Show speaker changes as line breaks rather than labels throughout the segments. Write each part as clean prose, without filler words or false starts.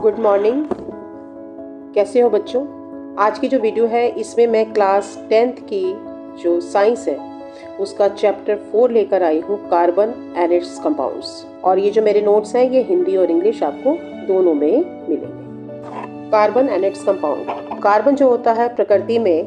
Good morning. कैसे हो बच्चों? आज की जो वीडियो है इसमें मैं क्लास 10th की जो साइंस है उसका चैप्टर 4 लेकर आई हूँ, कार्बन एंड इट्स कंपाउंड्स। और ये जो मेरे नोट्स हैं ये हिंदी और इंग्लिश आपको दोनों में मिलेंगे। Carbon and its compound. Carbon जो होता है प्रकृति में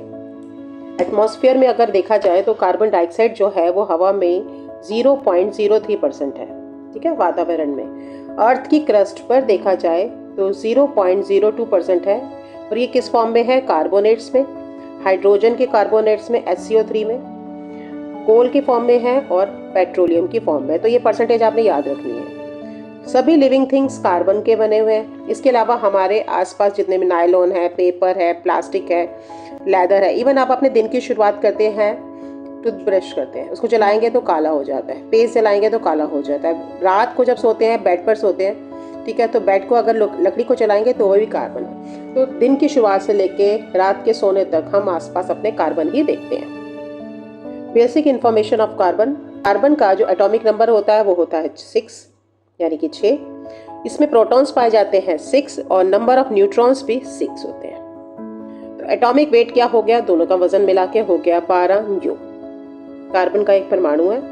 एटमॉस्फेयर में अगर देखा जाए तो कार्बन डाइऑक्साइड जो है वो हवा में 0.03% है, ठीक है, वातावरण में। अर्थ की क्रस्ट पर देखा जाए तो 0.02% है। और ये किस फॉर्म में है? कार्बोनेट्स में, हाइड्रोजन के कार्बोनेट्स में, HCO3 में, कोल के फॉर्म में है और पेट्रोलियम की फॉर्म में। तो ये परसेंटेज आपने याद रखनी है। सभी लिविंग थिंग्स कार्बन के बने हुए हैं। इसके अलावा हमारे आसपास जितने भी नायलॉन है, पेपर है, प्लास्टिक है, लेदर है, इवन आप अपने दिन की शुरुआत करते हैं टूथब्रश करते हैं, उसको जलाएंगे तो काला हो जाता है, पेस्ट जलाएंगे तो काला हो जाता है। रात को जब सोते हैं बेड पर सोते हैं, ठीक है, तो बेड को अगर लकड़ी को जलाएंगे तो वो भी कार्बन है। तो दिन की शुरुआत से लेके रात के सोने तक हम आसपास अपने कार्बन ही देखते हैं। Basic information of carbon. Carbon का जो एटॉमिक नंबर होता है वो होता है 6, यानी कि 6। इसमें प्रोटॉन्स पाए जाते हैं 6 और नंबर ऑफ न्यूट्रॉन्स भी 6 होते हैं। तो एटॉमिक वेट क्या हो गया? दोनों का वजन मिला के हो गया 12 U। कार्बन का एक परमाणु है।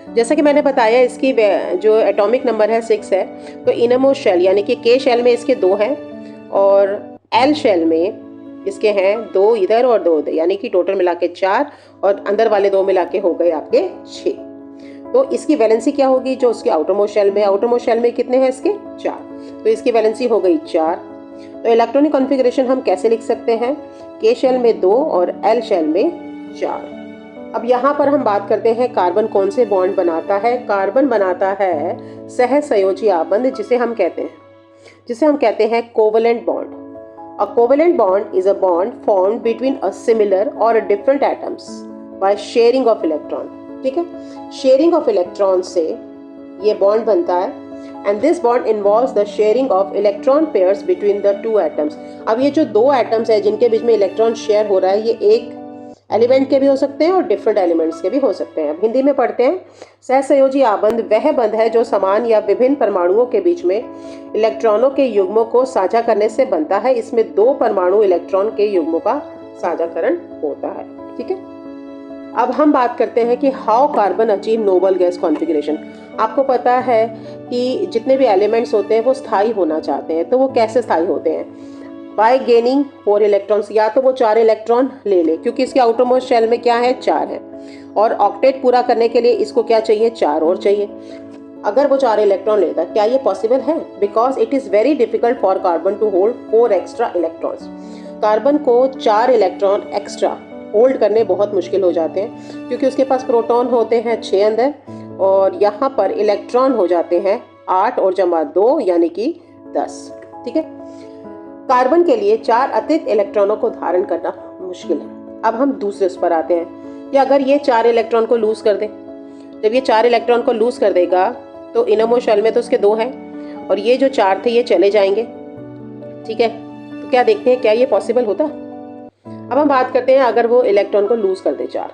जैसा कि मैंने बताया इसकी जो एटॉमिक नंबर है 6 है। तो इनमोस्ट शेल यानी कि K शेल में इसके 2 हैं और L शेल में इसके हैं 2 इधर और 2 उधर, यानी कि टोटल मिला के 4 और अंदर वाले 2 मिला के हो गए आपके 6। तो इसकी वैलेंसी क्या होगी? जो उसके आउटरमोस्ट शेल में, आउटरमोस्ट शेल में कितने हैं इसके? 4। तो इसकी वैलेंसी हो गई 4। तो इलेक्ट्रॉनिक कॉन्फ़िगरेशन हम कैसे लिख सकते हैं? K शेल में 2 और L शेल में 4। अब यहाँ पर हम बात करते हैं कार्बन कौन से बॉन्ड बनाता है। कार्बन बनाता है सहसंयोजी आबंध, जिसे हम कहते हैं covalent bond. A covalent bond is a bond formed between a similar और a different atoms by sharing of electron. ठीक है, शेयरिंग ऑफ इलेक्ट्रॉन से ये बॉन्ड बनता है and this bond involves the sharing of electron pairs between the 2 atoms. अब ये जो 2 एटम्स है जिनके बीच में इलेक्ट्रॉन शेयर हो रहा है, ये एक एलिमेंट के भी हो सकते हैं और डिफरेंट एलिमेंट्स के भी हो सकते हैं। अब हिंदी में पढ़ते हैं। सहसंयोजी आबंध वह बंध है जो समान या विभिन्न परमाणुओं के बीच में इलेक्ट्रॉनों के युग्मों को साझा करने से बनता है। इसमें 2 परमाणु इलेक्ट्रॉन के युग्मों का साझाकरण होता है। ठीक है, अब हम बात करते हैं कि how carbon achieve noble gas configuration. आपको पता है कि जितने भी एलिमेंट्स होते हैं वो स्थायी होना चाहते हैं, तो वो कैसे स्थायी होते हैं? Bye gaining 4 electrons. या तो वो 4 इलेक्ट्रॉन ले क्योंकि इसके आउटरमोस्ट शेल में क्या है? 4 है। और ऑक्टेट पूरा करने के लिए इसको क्या चाहिए? 4 और चाहिए। अगर वो 4 इलेक्ट्रॉन लेता, क्या ये पॉसिबल है? Because it is very difficult for carbon to hold 4 extra electrons. Carbon को 4 इलेक्ट्रॉन एक्स्ट्रा होल्ड करने बहुत मुश्किल हो जाते हैं, क्योंकि उसके पास प्रोटॉन होते हैं 6 अंदर और यहाँ पर इलेक्ट्रॉन हो जाते हैं 8 और जमा 2 यानी कि 10। ठीक है, कार्बन के लिए 4 अतिरिक्त इलेक्ट्रॉनों को धारण करना मुश्किल है। अब हम दूसरे पर आते हैं कि अगर ये 4 इलेक्ट्रॉन को लूज कर दे, जब ये 4 इलेक्ट्रॉन को लूज कर देगा तो इनमोस्ट शेल में तो उसके 2 हैं और ये जो 4 थे ये चले जाएंगे। ठीक है, तो क्या देखते हैं, क्या ये पॉसिबल होता? अब हम बात करते हैं अगर वो इलेक्ट्रॉन को लूज कर दे 4।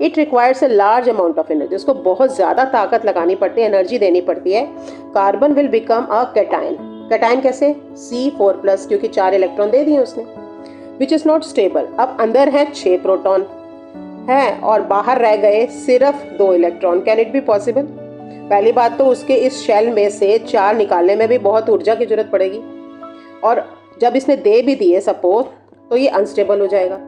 It requires a large amount of energy. उसको बहुत ज्यादा ताकत लगानी पड़ती है, एनर्जी देनी पड़ती है। Carbon will become a cation. Cation कैसे? C4+, क्योंकि 4 इलेक्ट्रॉन दे दिए उसने। Which is not stable. अब अंदर है 6 प्रोटॉन है और बाहर रह गए सिर्फ 2 electron. Can it be possible? पहली बात तो उसके इस शेल में से 4 निकालने में भी बहुत ऊर्जा की जरूरत पड़ेगी और जब इसने दे भी दिए सपोज तो ये अनस्टेबल हो जाएगा।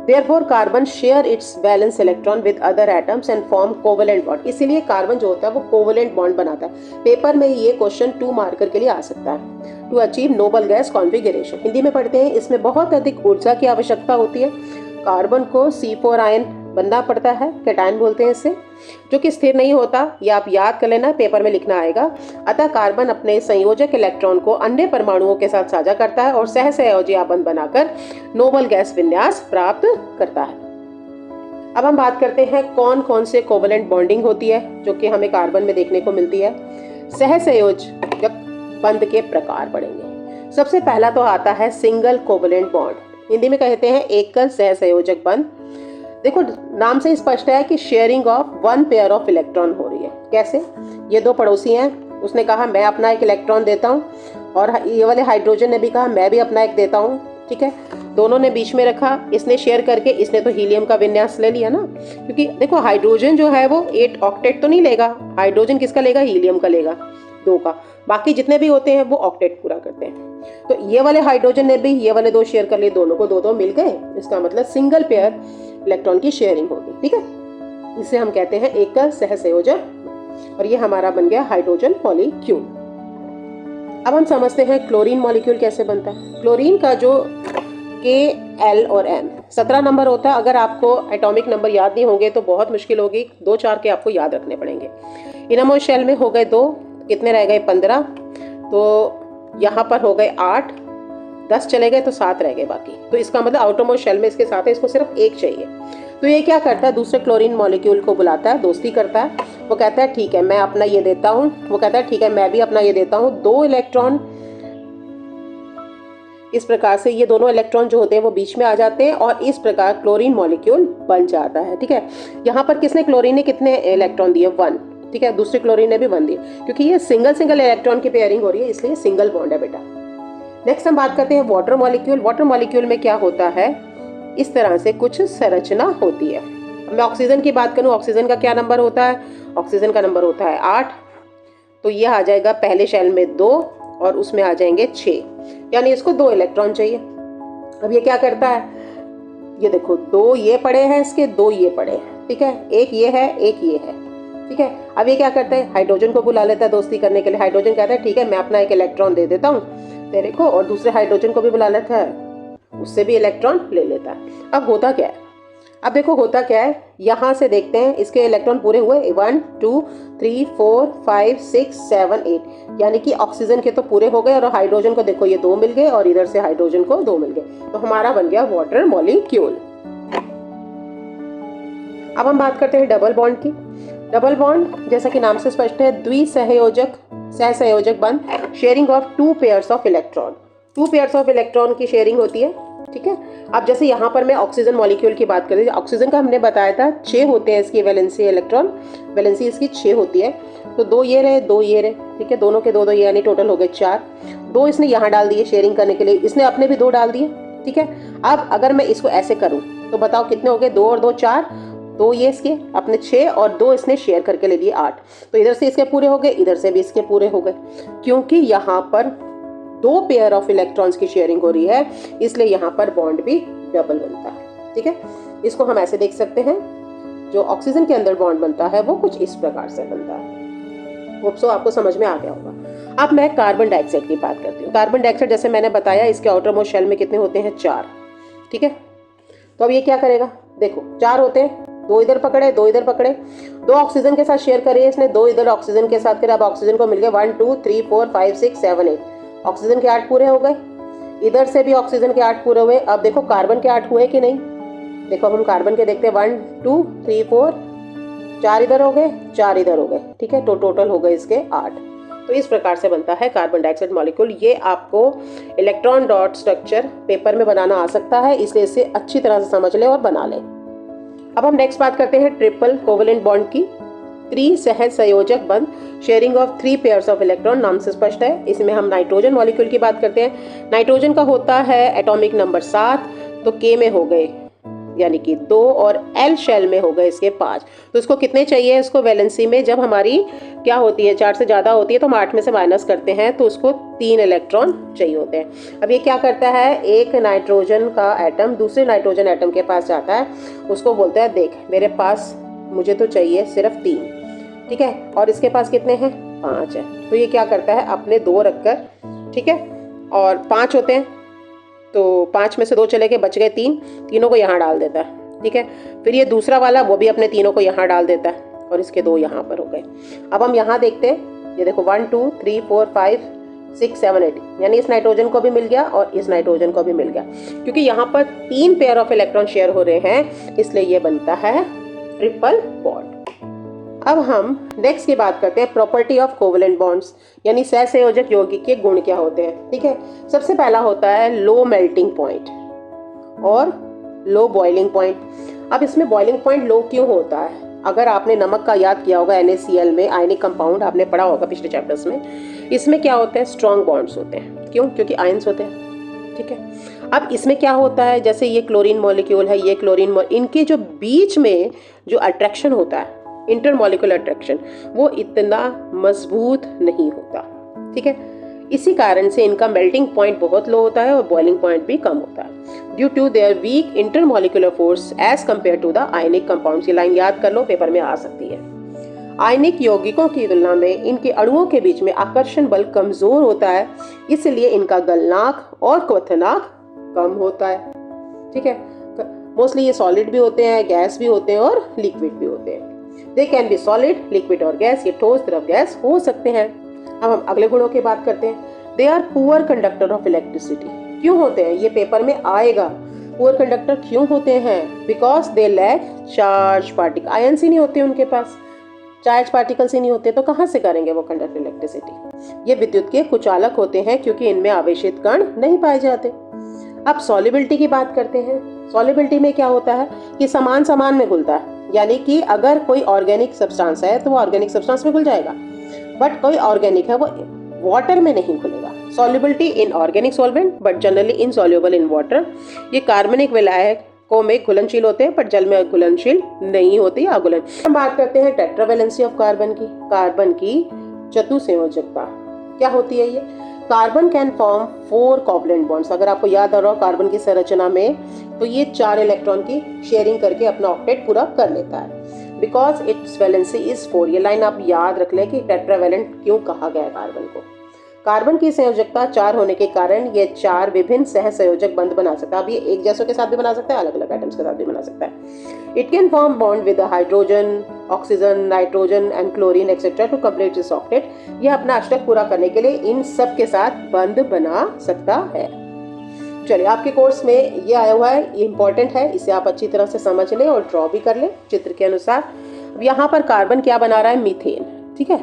Therefore, carbon share its valence electron with other atoms and form covalent bond. इसीलिए कार्बन जो होता है वो कोवेलेंट बॉन्ड बनाता है। पेपर में ये क्वेश्चन 2 मार्कर के लिए आ सकता है। To achieve noble gas configuration. Hindi में पढ़ते हैं, इसमें बहुत अधिक ऊर्जा की आवश्यकता होती है। कार्बन को C4 आयन बनना पड़ता है, कैटायन बोलते हैं इसे, जो कि स्थिर नहीं होता। ये आप याद कर लेना, पेपर में लिखना आएगा। अतः कार्बन अपने संयोजक इलेक्ट्रॉन को अन्य परमाणुओं के साथ साझा करता है और सहसंयोजी आबंध बनाकर नोबल गैस विन्यास प्राप्त करता है। अब हम बात करते हैं कौन कौन से कोवेलेंट बॉन्डिंग होती है जो कि हमें कार्बन में देखने को मिलती है। सहसंयोजक बंध के प्रकार पढ़ेंगे। सबसे पहला तो आता है सिंगल कोवेलेंट बॉन्ड, हिंदी में कहते हैं एकल सहसंयोजक बंध। देखो नाम से स्पष्ट है कि sharing of 1 pair of electron हो रही है। कैसे? ये 2 पड़ोसी हैं, उसने कहा मैं अपना एक इलेक्ट्रॉन देता हूँ, और ये वाले हाइड्रोजन ने भी कहा मैं भी अपना एक देता हूँ। ठीक है, दोनों ने बीच में रखा, इसने शेयर करके इसने तो हीलियम का विन्यास ले लिया ना, क्योंकि देखो हाइड्रोजन जो है वो 8 ऑक्टेट तो नहीं लेगा, हाइड्रोजन किसका लेगा, हीलियम का लेगा 2 का, बाकी जितने भी होते हैं वो ऑक्टेट पूरा करते हैं। तो ये वाले हाइड्रोजन ने भी ये वाले 2 शेयर कर लिए, दोनों को 2 मिल गए, इसका मतलब सिंगल पेयर इलेक्ट्रॉन की शेयरिंग होगी। ठीक है, इसे हम कहते हैं एकल सहसंयोजक, और ये हमारा बन गया हाइड्रोजन मॉलिक्यूल। अब हम समझते हैं क्लोरीन मॉलिक्यूल कैसे बनता है। क्लोरीन का जो K, L और M 17 नंबर होता है। अगर आपको एटॉमिक नंबर याद नहीं होंगे तो बहुत मुश्किल होगी, 2-4 के आपको याद रखने पड़ेंगे। इनमोल शेल में हो गए 2, कितने रह गए 15, तो यहाँ पर हो गए 8, 10 चले गए तो 7 रह गए बाकी। तो इसका मतलब आउटरमोस्ट शेल में इसके साथ है, इसको सिर्फ 1 चाहिए। तो ये क्या करता है, दूसरे क्लोरीन मॉलिक्यूल को बुलाता है, दोस्ती करता है। वो कहता है ठीक है मैं अपना ये देता हूँ, वो कहता है ठीक है मैं भी अपना ये देता हूँ, 2 इलेक्ट्रॉन। इस प्रकार से ये दोनों इलेक्ट्रॉन जो होते हैं वो बीच में आ जाते हैं, और इस प्रकार क्लोरीन मॉलिक्यूल बन जाता है। ठीक है, यहाँ पर किसने, क्लोरीन ने कितने इलेक्ट्रॉन दिए, 1। ठीक है, दूसरे क्लोरीन ने भी 1 दिए, क्योंकि ये सिंगल इलेक्ट्रॉन की पेयरिंग हो रही है, इसलिए सिंगल बॉन्ड है बेटा। नेक्स्ट हम बात करते हैं वाटर मॉलिक्यूल। वाटर मॉलिक्यूल में क्या होता है, इस तरह से कुछ संरचना होती है। मैं ऑक्सीजन की बात करूं, ऑक्सीजन का क्या नंबर होता है, ऑक्सीजन का नंबर होता है 8। तो ये आ जाएगा पहले शेल में 2 और उसमें आ जाएंगे 6, यानी इसको 2 इलेक्ट्रॉन चाहिए। अब ये क्या करता है, ये देखो 2 ये पड़े हैं इसके, 2 ये पड़े हैं। ठीक है, एक ये है एक ये है। ठीक है, अब ये क्या करता है, हाइड्रोजन को बुला लेता है दोस्ती करने के लिए। हाइड्रोजन कहता है ठीक है मैं अपना एक इलेक्ट्रॉन दे देता हूँ तेरे को, और दूसरे हाइड्रोजन को भी बुला लेता है, उससे भी इलेक्ट्रॉन ले लेता है। अब होता क्या है, अब देखो होता क्या है, यहाँ से देखते हैं इसके इलेक्ट्रॉन पूरे हुए 1 2 3 4 5 6 7 8, यानी कि ऑक्सीजन के तो पूरे हो गए, और हाइड्रोजन को देखो ये 2 मिल गए, और इधर से हाइड्रोजन को 2 मिल गए। तो हमारा बन गया वाटर मॉलिक्यूल। अब हम बात करते हैं डबल बॉन्ड की। डबल बॉन्ड जैसा कि नाम से स्पष्ट है, द्विसहयोजक सहसंयोजक बंध, sharing of 2 pairs of electron. 2 pairs of electron की शेयरिंग होती है। ठीक है, अब जैसे यहाँ पर मैं ऑक्सीजन मॉलिक्यूल की बात कर रही थी, ऑक्सीजन का हमने बताया था 6 होते हैं इसकी वैलेंसी इलेक्ट्रॉन, वैलेंसी इसकी 6 होती है। तो 2 ये रहे 2 ये रहे, ठीक है, दोनों के 2 ये, यानी टोटल हो गए 4। 2 इसने यहाँ डाल दिए शेयरिंग करने के लिए, इसने अपने भी 2 डाल दिए। ठीक है, अब अगर मैं इसको ऐसे करूँ तो बताओ कितने हो गए, 2 और 2 4, 2 ये इसके अपने 6 और 2 इसने शेयर करके ले लिए 8। तो इधर से इसके पूरे हो गए, इधर से भी इसके पूरे हो गए, क्योंकि यहाँ पर 2 पेयर ऑफ इलेक्ट्रॉन्स की शेयरिंग हो रही है, इसलिए यहाँ पर बॉन्ड भी डबल बनता है। ठीक है, इसको हम ऐसे देख सकते हैं, जो ऑक्सीजन के अंदर बॉन्ड बनता है वो कुछ इस प्रकार से बनता है। होप सो आपको समझ में आ गया होगा। अब मैं कार्बन डाइऑक्साइड की बात करती हूँ। कार्बन डाइऑक्साइड जैसे मैंने बताया, इसके आउटर मोस्ट शेल में कितने होते हैं, 4। ठीक है, तो अब ये क्या करेगा, देखो 4 होते हैं, 2 इधर पकड़े 2 इधर पकड़े, 2 ऑक्सीजन के साथ शेयर करे इसने, 2 इधर ऑक्सीजन के साथ करे। अब ऑक्सीजन को मिल गए 1 2 3 4 5 6 7 8, ऑक्सीजन के 8 पूरे हो गए, इधर से भी ऑक्सीजन के 8 पूरे हुए। अब देखो कार्बन के 8 हुए कि नहीं, देखो अब हम कार्बन के देखते हैं, 1 2 3 4, 4 इधर हो गए 4 इधर हो गए। ठीक है, तो टोटल हो गए इसके 8। तो इस प्रकार से बनता है कार्बन डाइऑक्साइड मॉलिक्यूल। ये आपको इलेक्ट्रॉन डॉट स्ट्रक्चर पेपर में बनाना आ सकता है, इसलिए इसे अच्छी तरह से समझ ले और बना ले। अब हम नेक्स्ट बात करते हैं ट्रिपल कोवेलेंट बॉन्ड की। त्रिसहसंयोजक बंध, sharing of 3 pairs of electron, नाम से स्पष्ट है। इसमें हम नाइट्रोजन मॉलिक्यूल की बात करते हैं। नाइट्रोजन का होता है एटॉमिक नंबर 7, तो के में हो गए यानी कि 2, और एल शेल में हो गए इसके 5। तो इसको कितने चाहिए, इसको वैलेंसी में जब हमारी क्या होती है 4 से ज़्यादा होती है तो हम 8 में से माइनस करते हैं, तो उसको 3 इलेक्ट्रॉन चाहिए होते हैं। अब ये क्या करता है, एक नाइट्रोजन का एटम दूसरे नाइट्रोजन एटम के पास जाता है, उसको बोलता है देख मेरे पास मुझे तो चाहिए सिर्फ 3। ठीक है, और इसके पास कितने हैं, 5 है। तो ये क्या करता है, अपने 2 रखकर, ठीक है, और 5 होते हैं तो 5 में से 2 चले गए, बच गए 3, तीनों को यहाँ डाल देता है। ठीक है, फिर ये दूसरा वाला वो भी अपने तीनों को यहाँ डाल देता है, और इसके 2 यहाँ पर हो गए। अब हम यहाँ देखते हैं, ये देखो 1 2 3 4 5 6 7 8, यानी इस नाइट्रोजन को भी मिल गया और इस नाइट्रोजन को भी मिल गया, क्योंकि यहाँ पर 3 पेयर ऑफ इलेक्ट्रॉन शेयर हो रहे हैं, इसलिए ये बनता है ट्रिपल बॉन्ड। अब हम नेक्स्ट की बात करते हैं प्रॉपर्टी ऑफ कोवेलेंट बॉन्ड्स, यानी सहसंयोजक यौगिक के गुण क्या होते हैं। ठीक है, सबसे पहला होता है लो मेल्टिंग पॉइंट और लो बॉइलिंग पॉइंट। अब इसमें बॉइलिंग पॉइंट लो क्यों होता है, अगर आपने नमक का याद किया होगा NaCl में आयनिक कंपाउंड आपने पढ़ा होगा पिछले चैप्टर्स में, इसमें क्या होते हैं, स्ट्रॉन्ग बॉन्ड्स होते हैं। क्यों? क्योंकि आयंस होते हैं, ठीक है। अब इसमें क्या होता है, जैसे ये क्लोरीन मॉलिक्यूल है, ये क्लोरीन, इनके जो बीच में जो अट्रैक्शन होता है, इंटरमॉलिक्यूलर अट्रैक्शन, वो इतना मजबूत नहीं होता, ठीक है। इसी कारण से इनका मेल्टिंग पॉइंट बहुत लो होता है और बॉइलिंग पॉइंट भी कम होता है, due to their weak intermolecular force as compare to the ionic compounds. ये लाइन याद कर लो, पेपर में आ सकती है। आयनिक यौगिकों की तुलना में इनके अणुओं के बीच में आकर्षण बल कमजोर होता है, इसलिए इनका गलनांक और क्वथनांक कम होता है, ठीक है। मोस्टली ये सॉलिड भी होते हैं, गैस भी होते हैं और लिक्विड भी होते हैं। They can be solid, liquid और गैस, ये ठोस, द्रव, गैस हो सकते हैं। अब हम अगले गुणों की बात करते हैं। They are poor conductor of electricity. क्यों होते हैं, ये पेपर में आएगा। पुअर कंडक्टर क्यों होते हैं? Because they lack charge particle, ions ही नहीं होते उनके पास, चार्ज पार्टिकल्स ही नहीं होते, तो कहाँ से करेंगे वो कंडक्ट इलेक्ट्रिसिटी। ये विद्युत के कुचालक होते हैं क्योंकि इनमें आवेशित कण नहीं पाए जाते। अब सॉल्युबिलिटी की बात करते हैं। सॉल्युबिलिटी में क्या होता है कि समान समान में घुलता है, यानी कि अगर कोई ऑर्गेनिक सब्सटेंस है तो वो ऑर्गेनिक सब्सटेंस में घुल जाएगा, बट कोई ऑर्गेनिक है वो वाटर में नहीं घुलेगा। Solubility in organic solvent but generally insoluble in water. ये कार्बनिक विलायकों में घुलनशील होते हैं पर जल में घुलनशील नहीं होती, अघुलन। हम बात करते हैं टेट्रावैलेंसी ऑफ कार्बन की। कार्बन की चतुसंयोजकता क्या होती है? ये carbon can form 4 covalent bonds. अगर आपको याद आ रहा हो कार्बन की संरचना में, तो ये 4 इलेक्ट्रॉन की शेयरिंग करके अपना ऑक्टेट पूरा कर लेता है। Because it's valency is 4। ये लाइन आप याद रख लें कि टेट्रावैलेंट क्यों कहा गया है कार्बन को। कार्बन की संयोजकता 4 होने के कारण ये 4 विभिन्न सह संयोजक बंध बना सकता है। अब ये एक जैसों के साथ भी बना सकता है, अलग अलग एटम्स के साथ भी बना सकता है। It can form bond with hydrogen, oxygen, nitrogen and chlorine etcetera to complete this octet. यह अपना अष्टक पूरा करने के लिए इन सब के साथ बंध बना सकता है। चलिए, आपके कोर्स में ये आया हुआ है, ये इंपॉर्टेंट है, इसे आप अच्छी तरह से समझ लें और ड्रॉ भी कर लें चित्र के अनुसार। यहाँ पर कार्बन क्या बना रहा है? मीथेन, ठीक है।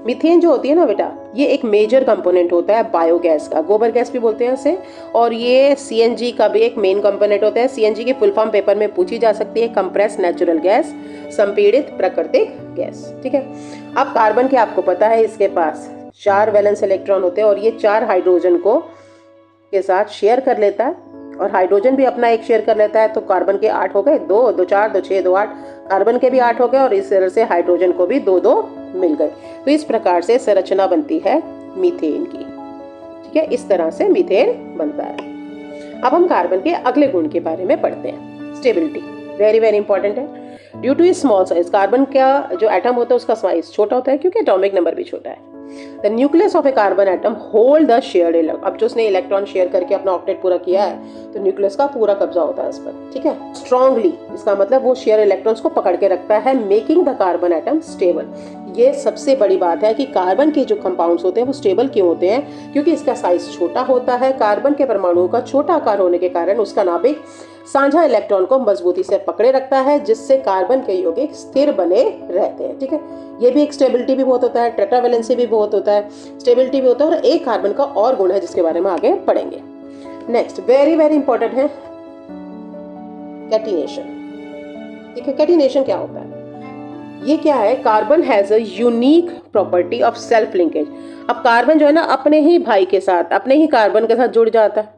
मीथेन जो होती है ना बेटा, ये एक मेजर कंपोनेंट होता है बायोगैस का, गोबर गैस भी बोलते हैं इसे, और ये CNG का भी एक मेन कंपोनेंट होता है। CNG की फुल फॉर्म पेपर में पूछी जा सकती है, कंप्रेस नेचुरल गैस, संपीड़ित प्राकृतिक गैस, ठीक है। अब कार्बन के आपको पता है इसके पास 4 वैलेंस इलेक्ट्रॉन होते हैं और ये 4 हाइड्रोजन को के साथ शेयर कर लेता है और हाइड्रोजन भी अपना एक शेयर कर लेता है। तो कार्बन के 8 हो गए, 2 2 4 2 6 2 8, कार्बन के भी 8 हो गए और इस तरह से हाइड्रोजन को भी 2 2 मिल गए। तो इस प्रकार से संरचना बनती है मीथेन की, ठीक है। इस तरह से मीथेन बनता है। अब हम कार्बन के अगले गुण के बारे में पढ़ते हैं। स्टेबिलिटी वेरी वेरी इंपॉर्टेंट है। Due to small size, carbon का जो एटम होता है उसका साइज छोटा होता है क्योंकि एटॉमिक नंबर भी छोटा है। The nucleus of A carbon atom hold the shared electron. अब जो उसने इलेक्ट्रॉन शेयर करके अपना ऑक्टेट पूरा किया है तो न्यूक्लियस का पूरा कब्जा होता है इस पर, ठीक है। स्ट्रांगली, इसका मतलब वो शेयर इलेक्ट्रॉन्स को पकड़ के रखता है, making the carbon atom stable. ये सबसे बड़ी बात है कि कार्बन के जो कंपाउंड्स होते हैं वो स्टेबल क्यों होते हैं? क्योंकि इसका साइज छोटा होता है। कार्बन के परमाणुओं का छोटा आकार होने के कारण उसका नाभिक साझा इलेक्ट्रॉन को मजबूती से पकड़े रखता है, जिससे कार्बन के यौगिक स्थिर बने रहते हैं, ठीक है। ये भी एक स्टेबिलिटी भी बहुत होता है, टेट्रावैलेंसी भी बहुत होता है, स्टेबिलिटी भी होता है। और एक कार्बन का और गुण है जिसके बारे में आगे पढ़ेंगे। नेक्स्ट वेरी वेरी इंपॉर्टेंट है कैटिनेशन, ठीक है। कैटिनेशन क्या होता है? ये क्या है? Carbon has a unique property of self linkage. अब कार्बन जो है ना अपने ही भाई के साथ, अपने ही कार्बन के साथ जुड़ जाता है,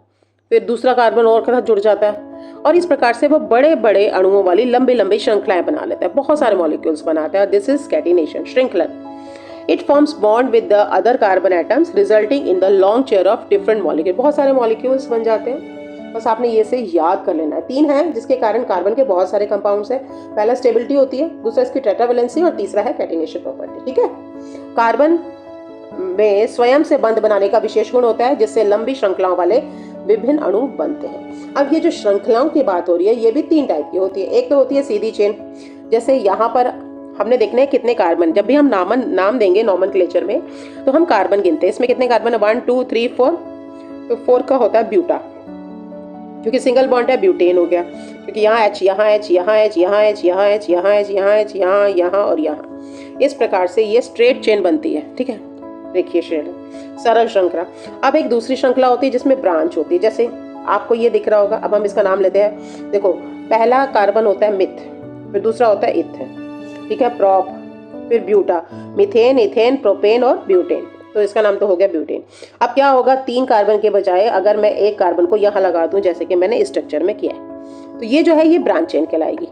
फिर दूसरा कार्बन और के साथ जुड़ जाता है और इस प्रकार से वो बड़े बड़े अणुओं वाली लंबी लंबी श्रृंखलाएं बना लेता है, बहुत सारे मॉलिक्यूल्स बनाता है। दिस इज कैटिनेशन, श्रृंखलन। It forms bond with the other carbon atoms resulting in the long chain of different molecule. बहुत सारे मॉलिक्यूल्स बन जाते हैं, बस आपने ये से याद कर लेना है। 3 हैं जिसके कारण कार्बन के बहुत सारे कंपाउंड्स हैं। पहला स्टेबिलिटी होती है, दूसरा इसकी टेट्रावैलेंसी और तीसरा है कैटिनेशन प्रॉपर्टी, ठीक है। कार्बन में स्वयं से बंध बनाने का विशेष गुण होता है जिससे लंबी श्रृंखलाओं वाले विभिन्न अणु बनते हैं। अब ये जो श्रृंखलाओं की बात हो रही है ये भी 3 टाइप की होती है। एक तो होती है सीधी चेन, जैसे यहाँ पर हमने देखने हैं कितने कार्बन, जब भी हम नाम देंगे नॉमेनक्लेचर में तो हम कार्बन गिनते हैं, इसमें कितने कार्बन है 1 2 3 4, तो 4 का होता है ब्यूटा, क्योंकि सिंगल बॉन्ड है ब्यूटेन हो गया, क्योंकि यहाँ H, यहाँ H, यहाँ H, यहाँ H, यहाँ H, यहाँ H, यहाँ H, यहाँ, यहाँ और यहाँ। इस प्रकार से ये स्ट्रेट चेन बनती है, ठीक है, देखिए श्रेणी, सरल श्रृंखला। अब एक दूसरी श्रृंखला होती है जिसमें ब्रांच होती है, जैसे आपको ये दिख रहा होगा। अब हम इसका नाम लेते हैं, देखो पहला कार्बन होता है मिथ, फिर दूसरा होता है इथ, ठीक है, प्रॉप, फिर ब्यूटा, मीथेन, इथेन, प्रोपेन और ब्यूटेन। तो इसका नाम तो हो गया ब्यूटेन। अब क्या होगा, 3 कार्बन के बजाय अगर मैं एक कार्बन को यहाँ लगा दूं जैसे कि मैंने स्ट्रक्चर में किया है, तो ये जो है ये ब्रांच चेन कहलाएगी।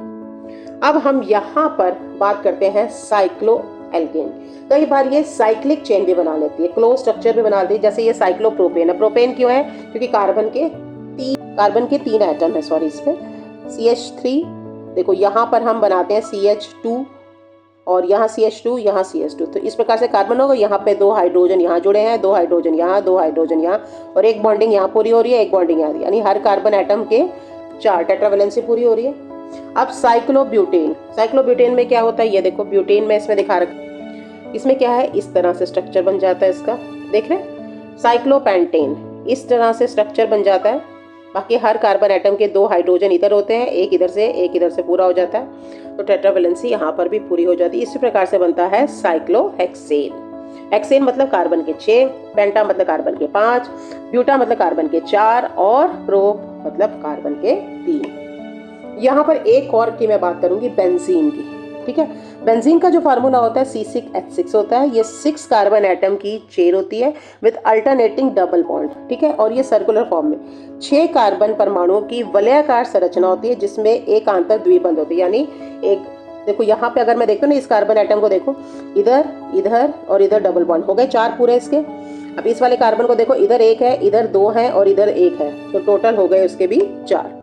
अब हम यहाँ पर बात करते हैं साइक्लोएल्केन। कई बार ये साइक्लिक चेन भी बना लेती है, क्लोज स्ट्रक्चर भी बना देती है, जैसे ये साइक्लोप्रोपेन है। प्रोपेन क्यों है, क्योंकि कार्बन के 3 एटम है, सॉरी, इस पे CH3, देखो यहाँ पर हम बनाते हैं CH2 और यहाँ CH2, यहाँ CH2, तो इस प्रकार से कार्बन होगा। यहाँ पे 2 हाइड्रोजन यहाँ जुड़े हैं, 2 हाइड्रोजन यहाँ, 2 हाइड्रोजन यहाँ, और एक बॉन्डिंग यहाँ पूरी हो रही है, एक बॉन्डिंग यहाँ, यानी हर कार्बन एटम के 4 टेट्रावेलेंसी पूरी हो रही है। अब साइक्लोब्यूटेन, साइक्लोब्यूटेन में क्या होता है, ये देखो ब्यूटेन में इसमें दिखा रखा, इसमें क्या है, इस तरह से स्ट्रक्चर बन जाता है इसका, देख रहे हैं। साइक्लोपेंटेन, इस तरह से स्ट्रक्चर बन जाता है। बाकी हर कार्बन एटम के 2 हाइड्रोजन इधर होते हैं, एक इधर से, एक इधर से पूरा हो जाता है, तो टेट्रावेलेंसी यहाँ पर भी पूरी हो जाती है। इसी प्रकार से बनता है साइक्लोहेक्सेन। हेक्सेन मतलब कार्बन के 6, पेंटा मतलब कार्बन के 5, ब्यूटा मतलब कार्बन के 4 और प्रोप मतलब कार्बन के 3। यहाँ पर एक और की मैं बात करूंगी बेंजीन की, ठीक है। बेंजीन का जो फार्मूला होता है C6H6 होता है। ये 6 कार्बन एटम की चेन होती है विद अल्टरनेटिंग डबल बॉन्ड, ठीक है, और ये सर्कुलर फॉर्म में 6 कार्बन परमाणुओं की वलयाकार संरचना होती है जिसमें एक आंतर द्विबंध होती है, यानी एक, देखो यहाँ पे अगर मैं देखता हूँ ना, इस कार्बन एटम को देखो, इधर, इधर और इधर डबल बॉन्ड हो गए 4 पूरे इसके। अब इस वाले कार्बन को देखो, इधर 1 है, इधर 2 है और इधर 1 है, तो टोटल हो गए उसके भी 4।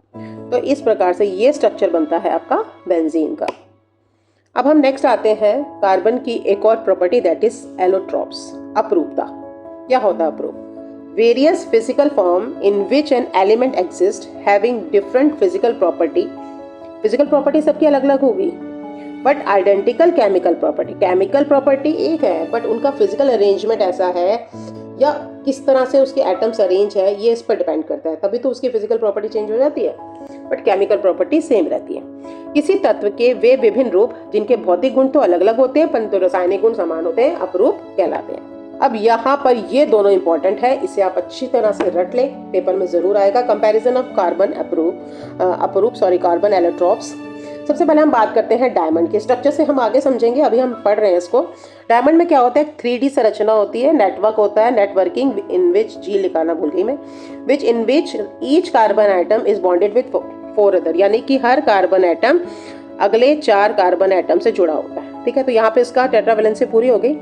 तो इस प्रकार से ये स्ट्रक्चर बनता है आपका बेंजीन का। अब हम नेक्स्ट आते हैं कार्बन की एक और प्रॉपर्टी, दैट इज एलोट्रॉप्स, अपरूपता। क्या होता है अपरूप? Various physical form in which an element exist having different physical property, physical property सबकी अलग अलग होगी, but identical chemical property, chemical property एक है बट उनका फिजिकल अरेंजमेंट ऐसा है या किस तरह से उसके एटम्स अरेंज है, ये इस पर डिपेंड करता है, तभी तो उसकी फिजिकल प्रॉपर्टी चेंज हो जाती है, बट केमिकल प्रॉपर्टी सेम रहती है। किसी तत्व के वे विभिन्न रूप जिनके भौतिक गुण तो अलग अलग होते हैं परंतु रासायनिक गुण समान होते हैं, अपरूप कहलाते हैं। अब यहाँ पर ये दोनों इंपॉर्टेंट है, इसे आप अच्छी तरह से रट लें, पेपर में जरूर आएगा। Comparison of carbon carbon allotropes. सबसे पहले हम बात करते हैं डायमंड के स्ट्रक्चर से, हम आगे समझेंगे, अभी हम पढ़ रहे हैं इसको। डायमंड में क्या होता है, 3D संरचना होती है, नेटवर्क होता है, नेटवर्किंग इन विच, जी लिखाना भूल गई मैं, which in which each carbon item is bonded with 4 other, यानी कि हर कार्बन एटम अगले 4 कार्बन एटम से जुड़ा होता है, ठीक है। तो यहाँ पे इसका टेट्रावेलेंसी पूरी हो गई।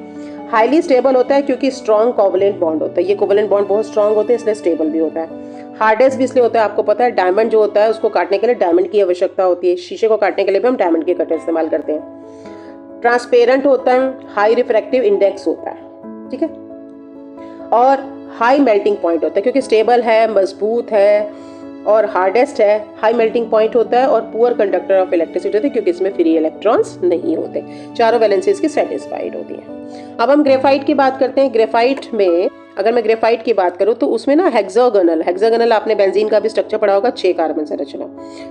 हाईली स्टेबल होता है क्योंकि स्ट्रॉन्ग कोवलेंट बॉन्ड होता है, ये कोवलेंट बॉन्ड बहुत स्ट्रॉन्ग होते हैं इसलिए स्टेबल भी होता है। हार्डेस्ट भी इसलिए होता है, आपको पता है डायमंड जो होता है उसको काटने के लिए डायमंड की आवश्यकता होती है, शीशे को काटने के लिए भी हम डायमंड के कटर इस्तेमाल करते हैं। ट्रांसपेरेंट होता है, हाई रिफ्रैक्टिव इंडेक्स होता है, ठीक है, और हाई मेल्टिंग पॉइंट होता है क्योंकि स्टेबल है, मजबूत है और हार्डेस्ट है, हाई मेल्टिंग पॉइंट होता है, और पुअर कंडक्टर ऑफ इलेक्ट्रिसिटी होती है क्योंकि इसमें फ्री इलेक्ट्रॉन्स नहीं होते, चारों वैलेंसीज की सेटिस्फाइड होती है। अब हम ग्रेफाइट की बात करते हैं। ग्रेफाइट में अगर मैं ग्रेफाइट की बात करूं तो उसमें ना हेक्सागोनल, आपने बेंजीन का भी स्ट्रक्चर पढ़ा होगा, 6 कार्बन संरचना,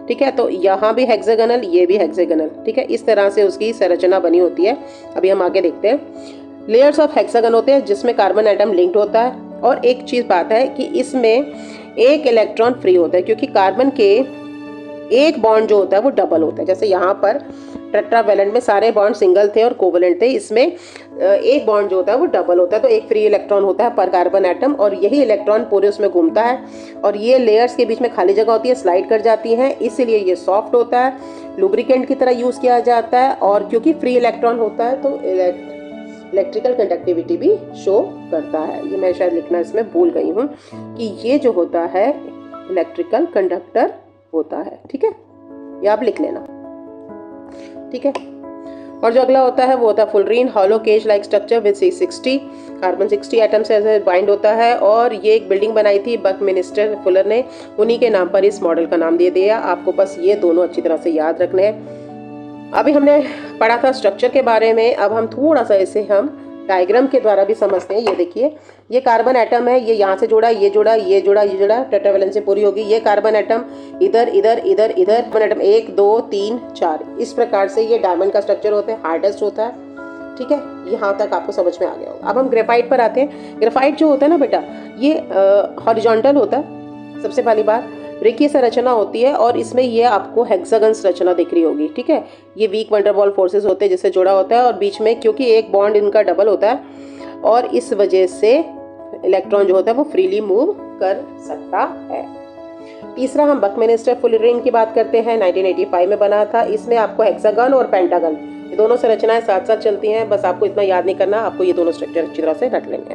ठीक है। तो यहाँ भी हेक्सागोनल, ये भी हेक्सागोनल, ठीक है, इस तरह से उसकी संरचना बनी होती है। अभी हम आगे देखते हैं। लेयर्स ऑफ हेक्सागन होते हैं जिसमें कार्बन एटम लिंक्ड होता है, और एक चीज बात है कि इसमें एक इलेक्ट्रॉन फ्री होता है क्योंकि कार्बन के एक बॉन्ड जो होता है वो डबल होता है। जैसे यहाँ पर टेट्रावेलेंट में सारे बॉन्ड सिंगल थे और कोवेलेंट थे, इसमें एक बॉन्ड जो होता है वो डबल होता है, तो एक फ्री इलेक्ट्रॉन होता है पर कार्बन एटम, और यही इलेक्ट्रॉन पूरे उसमें घूमता है, और ये लेयर्स के बीच में खाली जगह होती है, स्लाइड कर जाती है, इसीलिए ये सॉफ्ट होता है, लुब्रिकेंट की तरह यूज किया जाता है, और क्योंकि फ्री इलेक्ट्रॉन होता है तो इलेक्ट्रिकल कंडक्टिविटी भी शो करता है। ये मैं शायद लिखना इसमें भूल गई हूँ कि ये जो होता है इलेक्ट्रिकल कंडक्टर होता है, ठीक है, ये आप लिख लेना, ठीक है। और जो अगला होता है वो होता है fullerene, hollow cage like structure with C60 carbon 60 atom से बाइंड होता है, और ये एक बिल्डिंग बनाई थी बकमिनिस्टर फुलर ने, उन्हीं के नाम पर इस मॉडल का नाम दे दिया। आपको बस ये दोनों अच्छी तरह से याद रखने हैं। अभी हमने पढ़ा था स्ट्रक्चर के बारे में, अब हम थोड़ा सा इसे हम डायग्राम के द्वारा भी समझते हैं। ये देखिए, ये कार्बन एटम है, ये यहाँ से जुड़ा, ये जुड़ा, ये जुड़ा, ये जुड़ा, टेट्रावेलेंसी पूरी होगी। ये कार्बन एटम इधर इधर इधर इधर, कार्बन एटम 1 2 3 4, इस प्रकार से ये डायमंड का स्ट्रक्चर होता है, हार्डेस्ट होता है, ठीक है। यहाँ तक आपको समझ में आ गया होगा। अब हम ग्रेफाइट पर आते हैं। ग्रेफाइट जो होता है ना बेटा, ये हॉरिजॉन्टल होता है, सबसे पहली बात। रेखीय संरचना होती है और इसमें ये आपको हेक्सागन संरचना दिख रही होगी, ठीक है। ये वीक वंडरवॉल फोर्सेस होते हैं जिससे जुड़ा होता है और बीच में क्योंकि एक बॉन्ड इनका डबल होता है और इस वजह से इलेक्ट्रॉन जो होता है वो फ्रीली मूव कर सकता है। तीसरा हम बकमिंस्टर फुल रिंग की बात करते हैं, 1985 में बना था। इसमें आपको हेक्सागन और पेंटागन ये दोनों संरचनाएं साथ साथ चलती हैं, बस आपको इतना याद नहीं करना, आपको ये दोनों स्ट्रक्चर अच्छी तरह से रट लेंगे।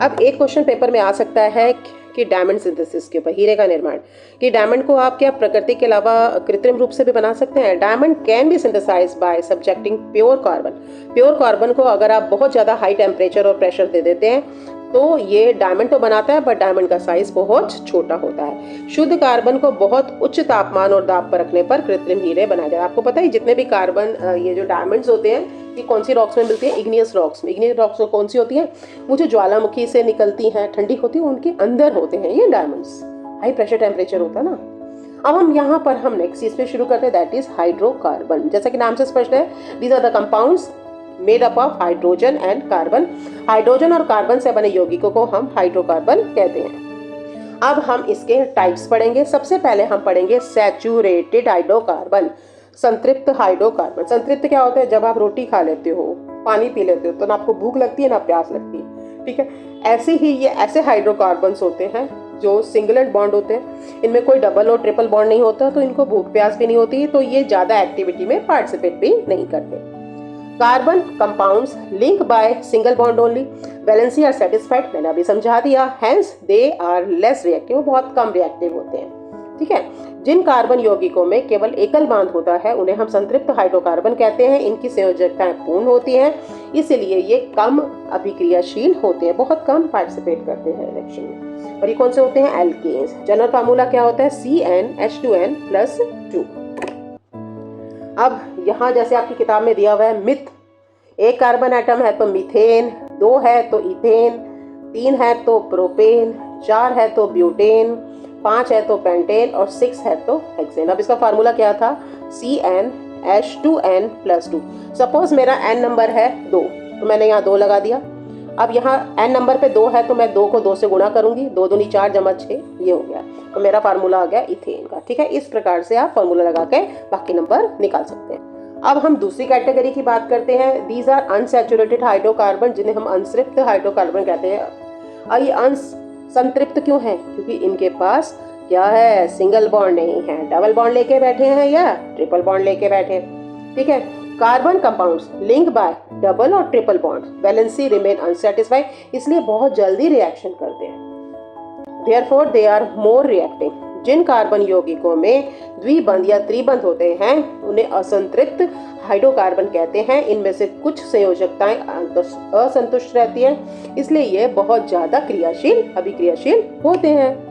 अब एक क्वेश्चन पेपर में आ सकता है कि डायमंड सिंथेसिस के ऊपर, हीरे का निर्माण, कि डायमंड को आप क्या प्रकृति के अलावा कृत्रिम रूप से भी बना सकते हैं। Diamond can be synthesized by subjecting pure carbon. Pure carbon को अगर आप बहुत ज़्यादा हाई टेम्परेचर और प्रेशर दे देते हैं तो ये डायमंड तो बनाता है बट डायमंड का साइज बहुत छोटा होता है। शुद्ध कार्बन को बहुत उच्च तापमान और दाब पर रखने पर कृत्रिम हीरे बनाए जाते हैं। आपको पता है जितने भी कार्बन ये जो डायमंड्स होते हैं ये कौन सी रॉक्स में मिलती है, इग्नियस रॉक्स में। इग्नियस रॉक्स कौन सी होती है, वो जो ज्वालामुखी से निकलती हैं, ठंडी होती है, उनके अंदर होते हैं ये डायमंड्स। हाई प्रेशर टेम्परेचर होता है ना। अब हम यहाँ पर हम नेक्स्ट चीज पे शुरू करते हैं, दैट इज हाइड्रोकार्बन। जैसा कि नाम से स्पष्ट है, these are the compounds made up of hydrogen and carbon. Hydrogen और कार्बन से बने यौगिकों को हम हाइड्रोकार्बन कहते हैं। अब हम इसके टाइप्स पढ़ेंगे। सबसे पहले हम पढ़ेंगे सैचुरेटेड हाइड्रोकार्बन, संतृप्त हाइड्रोकार्बन। संतृप्त क्या होता है, जब आप रोटी खा लेते हो, पानी पी लेते हो तो ना आपको भूख लगती है ना प्यास लगती है, ठीक है। ऐसे ही ये ऐसे हाइड्रोकार्बन्स होते हैं जो सिंगलेट बॉन्ड होते हैं, इनमें कोई डबल और ट्रिपल बॉन्ड नहीं होता, तो इनको भूख प्यास भी नहीं होती, तो ये ज्यादा एक्टिविटी में पार्टिसिपेट भी नहीं करते। Carbon compounds link by single bond only, valency are satisfied, मैंने अभी समझा दिया, hence they are less reactive, बहुत कम रिएक्टिव होते हैं, ठीक है। जिन कार्बन यौगिकों में केवल एकल बांध होता है उन्हें हम संतृप्त हाइड्रोकार्बन कहते हैं। इनकी संयोजकताएं पूर्ण होती हैं, इसलिए ये कम अभिक्रियाशील होते हैं, बहुत कम पार्टिसिपेट करते हैं रिएक्शन में। और ये कौन से होते हैं, एल्केन्स। जनरल फार्मूला क्या होता है, CnH2n+2। अब यहाँ जैसे आपकी किताब में दिया हुआ है मिथ, एक कार्बन एटम है तो मीथेन, 2 है तो इथेन, 3 है तो प्रोपेन, 4 है तो ब्यूटेन, 5 है तो पेंटेन और 6 है तो हेक्सेन। अब इसका फार्मूला क्या था, CnH2n+2। सपोज मेरा n नंबर है 2 तो मैंने यहाँ 2 लगा दिया। अब यहाँ n नंबर पे 2 है तो मैं 2 को 2 से गुणा करूंगी, 2 दूनी 4 जमा 6, ये हो गया, तो मेरा फार्मूला आ गया इथेन का, ठीक है। इस प्रकार से आप फार्मूला लगा के बाकी नंबर निकाल सकते हैं। अब हम दूसरी कैटेगरी की बात करते हैं, दीज आर अनसैचुरेटेड हाइड्रोकार्बन, जिन्हें हम अनसंतृप्त हाइड्रोकार्बन कहते हैं। अब ये अनसंतृप्त क्यों है, क्योंकि इनके पास क्या है, सिंगल बॉन्ड नहीं है, डबल बॉन्ड लेके बैठे हैं या ट्रिपल बॉन्ड लेके बैठे, ठीक है। Carbon compounds link by double और triple bond, valency remain unsatisfied, इसलिए बहुत जल्दी रिएक्शन करते हैं। Therefore they are more reactive. जिन कार्बन यौगिकों में द्विबंध या त्रिबंध होते हैं उन्हें असंतृप्त हाइड्रोकार्बन कहते हैं। इनमें से कुछ संयोजकताएं असंतुष्ट रहती हैं, इसलिए ये बहुत ज्यादा क्रियाशील अभिक्रियाशील होते हैं।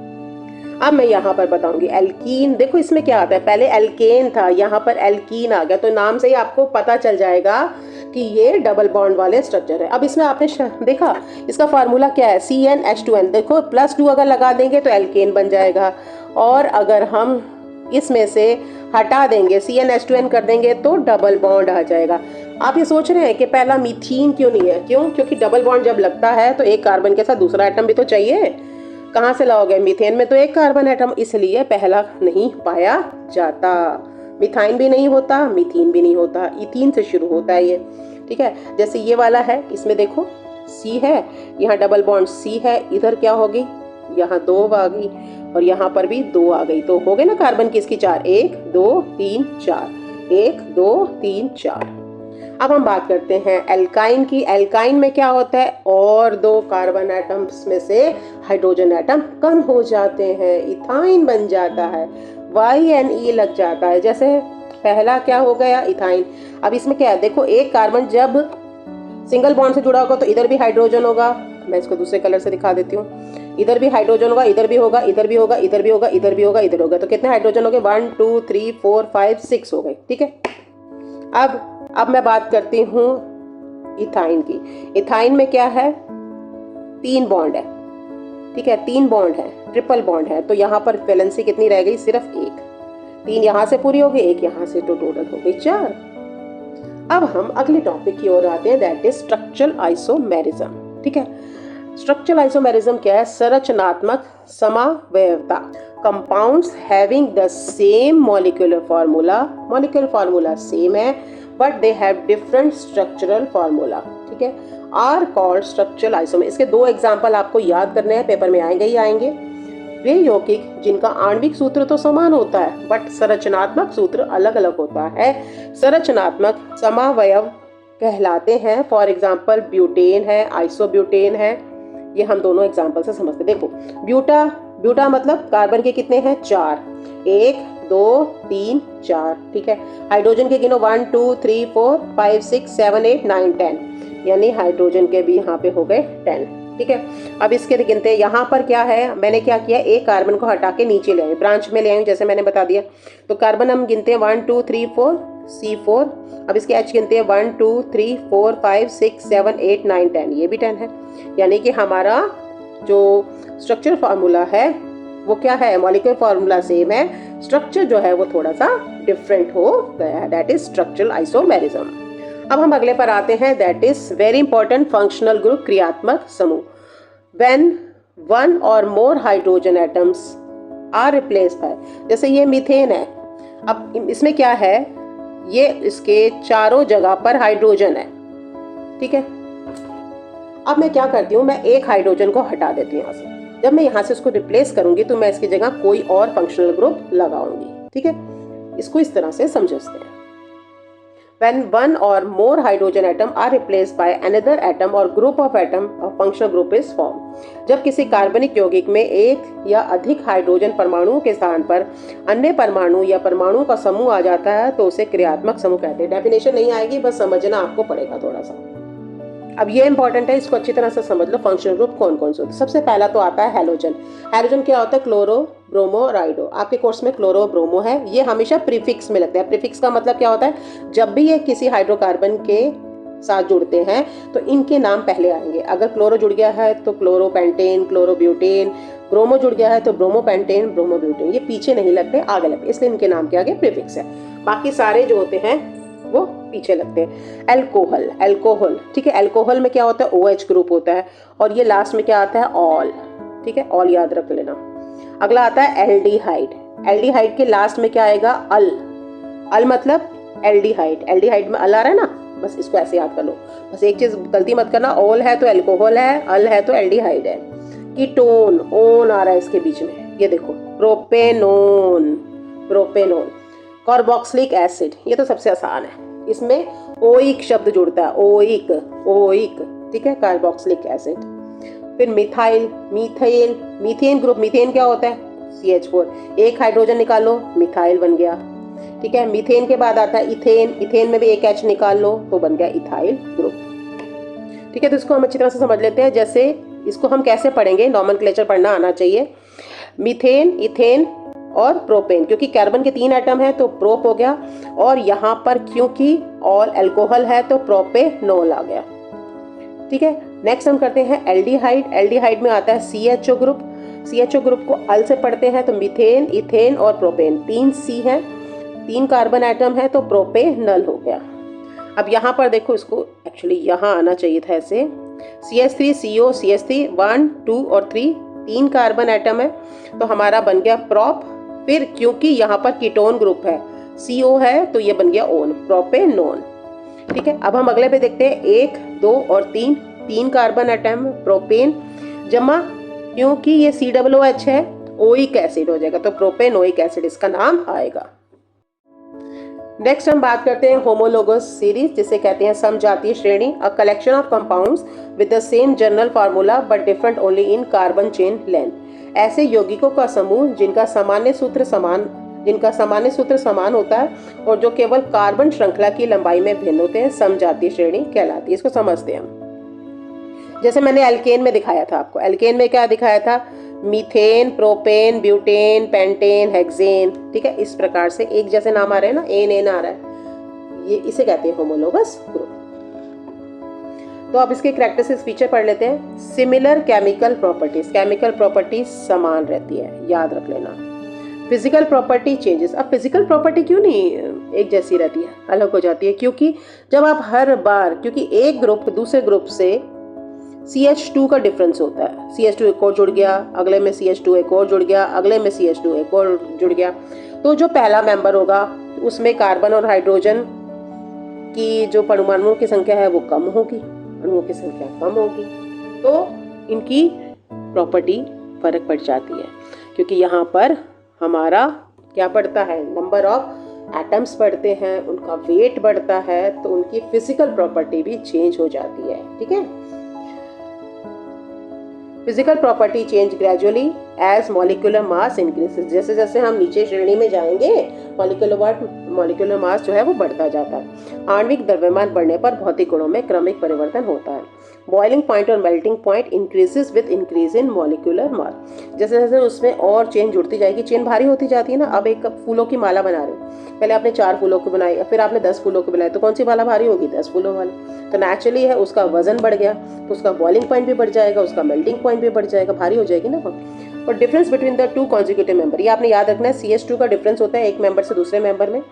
अब मैं यहाँ पर बताऊंगी एल्कीन। देखो इसमें क्या आता है, पहले एल्केन था, यहाँ पर एल्कीन आ गया, तो नाम से ही आपको पता चल जाएगा कि ये डबल बॉन्ड वाले स्ट्रक्चर है। अब इसमें आपने देखा इसका फार्मूला क्या है, CnH2n। देखो +2 अगर लगा देंगे तो एल्केन बन जाएगा, और अगर हम इसमें से हटा देंगे CnH2n कर देंगे तो डबल बॉन्ड आ जाएगा। आप ये सोच रहे हैं कि पहला मीथीन क्यों नहीं है, क्यों, क्योंकि डबल बॉन्ड जब लगता है तो एक कार्बन के साथ दूसरा एटम भी तो चाहिए, कहाँ से लाओगे, मीथेन में तो एक कार्बन एटम, इसलिए पहला नहीं पाया जाता। मिथाइन भी नहीं होता, मीथीन भी नहीं होता, इथीन से शुरू होता है ये, ठीक है। जैसे ये वाला है, इसमें देखो C है, यहाँ डबल बॉन्ड C है, इधर क्या होगी, यहाँ 2 आ गई और यहाँ पर भी 2 आ गई, तो हो गए ना कार्बन की इसकी 4, 1 2 3 4, 1 2 3 4। अब हम बात करते हैं एल्काइन की। एल्काइन में क्या होता है, और 2 कार्बन एटम्स में से हाइड्रोजन एटम कम हो जाते हैं, इथाइन बन जाता है, YnE लग जाता है। जैसे पहला क्या हो गया, इथाइन। अब इसमें क्या है, देखो एक कार्बन जब सिंगल बॉन्ड से जुड़ा होगा तो इधर भी हाइड्रोजन होगा, मैं इसको दूसरे कलर से दिखा देती हूँ, इधर भी हाइड्रोजन होगा, इधर भी होगा, इधर भी होगा, इधर भी होगा, इधर भी होगा, इधर होगा, तो कितने हाइड्रोजन हो गए, 1 2 3 4 5 6 हो गए, ठीक है। अब मैं बात करती हूँ इथाइन की। इथाइन में क्या है, 3 बॉन्ड है, ठीक है, 3 बॉन्ड है, ट्रिपल बॉन्ड है, तो यहाँ पर वैलेंसी कितनी रह गई, सिर्फ 1, 3 यहाँ से पूरी हो गई, 1 यहाँ से, तो टोटल हो गई 4। अब हम अगले टॉपिक की ओर आते हैं, दैट इज स्ट्रक्चरल आइसोमेरिज्म, ठीक है। स्ट्रक्चरल आइसोमेरिज्म क्या है, संरचनात्मक समावयवता। Compounds having the same molecular formula same है but they have different structural formula, ठीक है, आर कॉल्ड स्ट्रक्चरल आइसोमर। इसके 2 एग्जाम्पल आपको याद करने हैं, पेपर में आएंगे ही आएंगे। वे यौगिक जिनका आणविक सूत्र तो समान होता है बट संरचनात्मक सूत्र अलग अलग होता है, संरचनात्मक समावयव कहलाते हैं। फॉर एग्जाम्पल ब्यूटेन है, आइसोब्यूटेन है, ये हम दोनों एग्जाम्पल से समझते। देखो ब्यूटा मतलब कार्बन के कितने हैं 4, 1 2 3 4, ठीक है। हाइड्रोजन के गिनो 1 2 3 4 5 6 7 8 9 10, यानी हाइड्रोजन के भी यहाँ पे हो गए 10, ठीक है। अब इसके गिनते हैं, यहाँ पर क्या है, मैंने क्या किया, एक कार्बन को हटा के नीचे ले आए, ब्रांच में ले आए जैसे मैंने बता दिया। तो कार्बन हम गिनते हैं 1 2 3 4 C4। अब इसके H गिनते हैं 1 2 3 4 5 6 7 8 9 10, ये भी 10 है। यानी कि हमारा जो स्ट्रक्चर फार्मूला है वो क्या है, मॉलिक्यूलर फार्मूला सेम है, स्ट्रक्चर जो है वो थोड़ा सा डिफरेंट हो गया है, दैट इज स्ट्रक्चरल आइसोमेरिज्म। अब हम अगले पर आते हैं, that is very important functional group, क्रियात्मक समूह। व्हेन 1 और more hydrogen atoms are replaced by, जैसे ये मीथेन है, अब इसमें क्या है, ये इसके चारों जगह पर हाइड्रोजन है, ठीक है। अब मैं क्या करती हूँ, मैं एक हाइड्रोजन को हटा देती हूँ यहाँ से। जब मैं यहाँ से उसको रिप्लेस करूंगी तो मैं इसकी जगह कोई और फंक्शनल ग्रुप लगाऊंगी, ठीक है। इसको इस तरह से समझते हैं। When 1 or more hydrogen atom are replaced by another atom or group of atom, a functional group is formed. जब किसी कार्बनिक यौगिक में एक या अधिक हाइड्रोजन परमाणुओं के स्थान पर अन्य परमाणु या परमाणुओं का समूह आ जाता है तो उसे क्रियात्मक समूह कहते हैं। डेफिनेशन नहीं आएगी, बस समझना आपको पड़ेगा थोड़ा सा। अब ये इंपॉर्टेंट है, इसको अच्छी तरह से समझ लो। फंक्शनल ग्रुप कौन कौन से होते हैं। सबसे पहला तो आता है हैलोजन। हैलोजन क्या होता है, क्लोरो ब्रोमो राइडो। आपके कोर्स में क्लोरो ब्रोमो है, ये हमेशा प्रीफिक्स में लगता है। प्रीफिक्स का मतलब क्या होता है, जब भी ये किसी हाइड्रोकार्बन के साथ जुड़ते हैं तो इनके नाम पहले आएंगे। अगर क्लोरो जुड़ गया है तो chloro pentane, chloro butane, bromo जुड़ गया है तो ब्रोमो पेंटेन, ब्रोमो ब्यूटेन, ये पीछे नहीं लगते, आगे लगते, इसलिए इनके नाम के आगे प्रीफिक्स है। बाकी सारे जो होते हैं वो पीछे लगते हैं। एल्कोहल, ठीक है, एल्कोहल में क्या होता है, OH ग्रुप होता है, और ये लास्ट में क्या आता है, ऑल, ठीक है, ऑल याद रख लेना। अगला आता है एल्डिहाइड। एल्डिहाइड के लास्ट में क्या आएगा, अल मतलब एल्डिहाइड। एल्डिहाइड में अल आ रहा है ना, बस इसको ऐसे याद कर लो। बस एक चीज गलती मत करना, ऑल है तो एल्कोहल है, अल है तो एल्डिहाइड है। कीटोन, ओन आ रहा है इसके बीच में, ये देखो, प्रोपेनोन। कार्बोक्सिलिक एसिड, ये तो सबसे आसान है, इसमें ओइक शब्द जुड़ता है, ओइक, ठीक है, कार्बोक्सिलिक एसिड। फिर मिथाइल, मीथेन ग्रुप। मीथेन क्या होता है, CH4, एक हाइड्रोजन निकालो, मिथाइल बन गया, ठीक है। मीथेन के बाद आता है इथेन में भी एक H निकाल लो तो बन गया इथाइल ग्रुप, ठीक है। तो इसको हम अच्छी तरह से समझ लेते हैं। जैसे इसको हम कैसे पढ़ेंगे, नॉमेनक्लेचर पढ़ना आना चाहिए। मीथेन, इथेन और प्रोपेन, क्योंकि कार्बन के 3 एटम है तो प्रोप हो गया, और यहाँ पर क्योंकि ऑल एल्कोहल है तो प्रोपेनोल आ गया, ठीक है। नेक्स्ट हम करते हैं एल्डिहाइड। एल्डिहाइड में आता है CHO ग्रुप। CHO ग्रुप को अल से पढ़ते हैं तो मीथेन, इथेन और प्रोपेन, 3 C है, 3 कार्बन एटम है तो प्रोपेनल हो गया। अब यहाँ पर देखो, इसको एक्चुअली यहाँ आना चाहिए था ऐसे, CH3 CO CH3 1 2 और 3 कार्बन एटम है तो हमारा बन गया प्रोप। फिर क्योंकि यहाँ पर कीटोन ग्रुप है, CO है तो ये बन गया ओन, प्रोपेनोन, ठीक है। अब हम अगले पे देखते हैं 1 2 और 3 कार्बन एटम, प्रोपेन जमा, क्योंकि ये COOH है, ओइक एसिड हो जाएगा तो प्रोपेनोइक एसिड इसका नाम आएगा। नेक्स्ट हम बात करते हैं होमोलोगस सीरीज, जिसे कहते हैं समजातीय श्रेणी। A collection of compounds with the same general formula but different only in carbon chain length. ऐसे यौगिकों का समूह जिनका सामान्य सूत्र समान होता है और जो केवल कार्बन श्रृंखला की लंबाई में भिन्न होते हैं, समजातीय श्रेणी कहलाती है। इसको समझते हैं हम। जैसे मैंने एल्केन में दिखाया था आपको, एल्केन में क्या दिखाया था, methane, propane, butane, pentane, hexane, ठीक है। इस प्रकार से एक जैसे नाम आ रहे हैं ना, एन आ रहा है, ये इसे कहते हैं होमोलोगस ग्रुप। तो अब इसके कैरेक्टरिस्टिक्स फीचर पढ़ लेते हैं। सिमिलर केमिकल प्रॉपर्टीज समान रहती है, याद रख लेना। Physical property changes. अब फिजिकल प्रॉपर्टी क्यों नहीं एक जैसी रहती है, अलग हो जाती है, क्योंकि जब आप हर बार, क्योंकि एक ग्रुप दूसरे ग्रुप से CH2 का डिफरेंस होता है। CH2 एक और जुड़ गया, अगले में CH2 एक और जुड़ गया, अगले में CH2 एक और जुड़ गया। तो जो पहला मेंबर होगा उसमें कार्बन और हाइड्रोजन की जो परमाणुओं की संख्या है वो कम होगी, अणुओं की संख्या कम होगी, तो इनकी प्रॉपर्टी फर्क पड़ जाती है, क्योंकि यहाँ पर हमारा क्या बढ़ता है, नंबर ऑफ एटम्स बढ़ते हैं, उनका वेट बढ़ता है, तो उनकी फिजिकल प्रॉपर्टी भी चेंज हो जाती है। ठीक है, physical property change gradually as molecular mass increases. जैसे जैसे हम नीचे श्रेणी में जाएंगे मॉलिक्यूलर मास जो है वो बढ़ता जाता है। आणविक द्रव्यमान बढ़ने पर भौतिक गुणों में क्रमिक परिवर्तन होता है। बॉइलिंग पॉइंट और melting point increases with increase in molecular mass. जैसे जैसे उसमें और चेन जुड़ती जाएगी, चेन भारी होती जाती है ना। अब एक फूलों की माला बना रहे हो, पहले आपने 4 फूलों को बनाई, फिर आपने 10 फूलों को बनाई, तो कौन सी माला भारी होगी, 10 फूलों वाली। तो नेचुरली है उसका वजन बढ़ गया, तो उसका बॉइलिंग पॉइंट भी बढ़ जाएगा, उसका मेल्टिंग पॉइंट भी बढ़ जाएगा, भारी हो जाएगी ना। और difference between the 2 consecutive member, ये आपने याद रखना है। CH2 का डिफरेंस होता है एक मेंबर से दूसरे मेंबर में,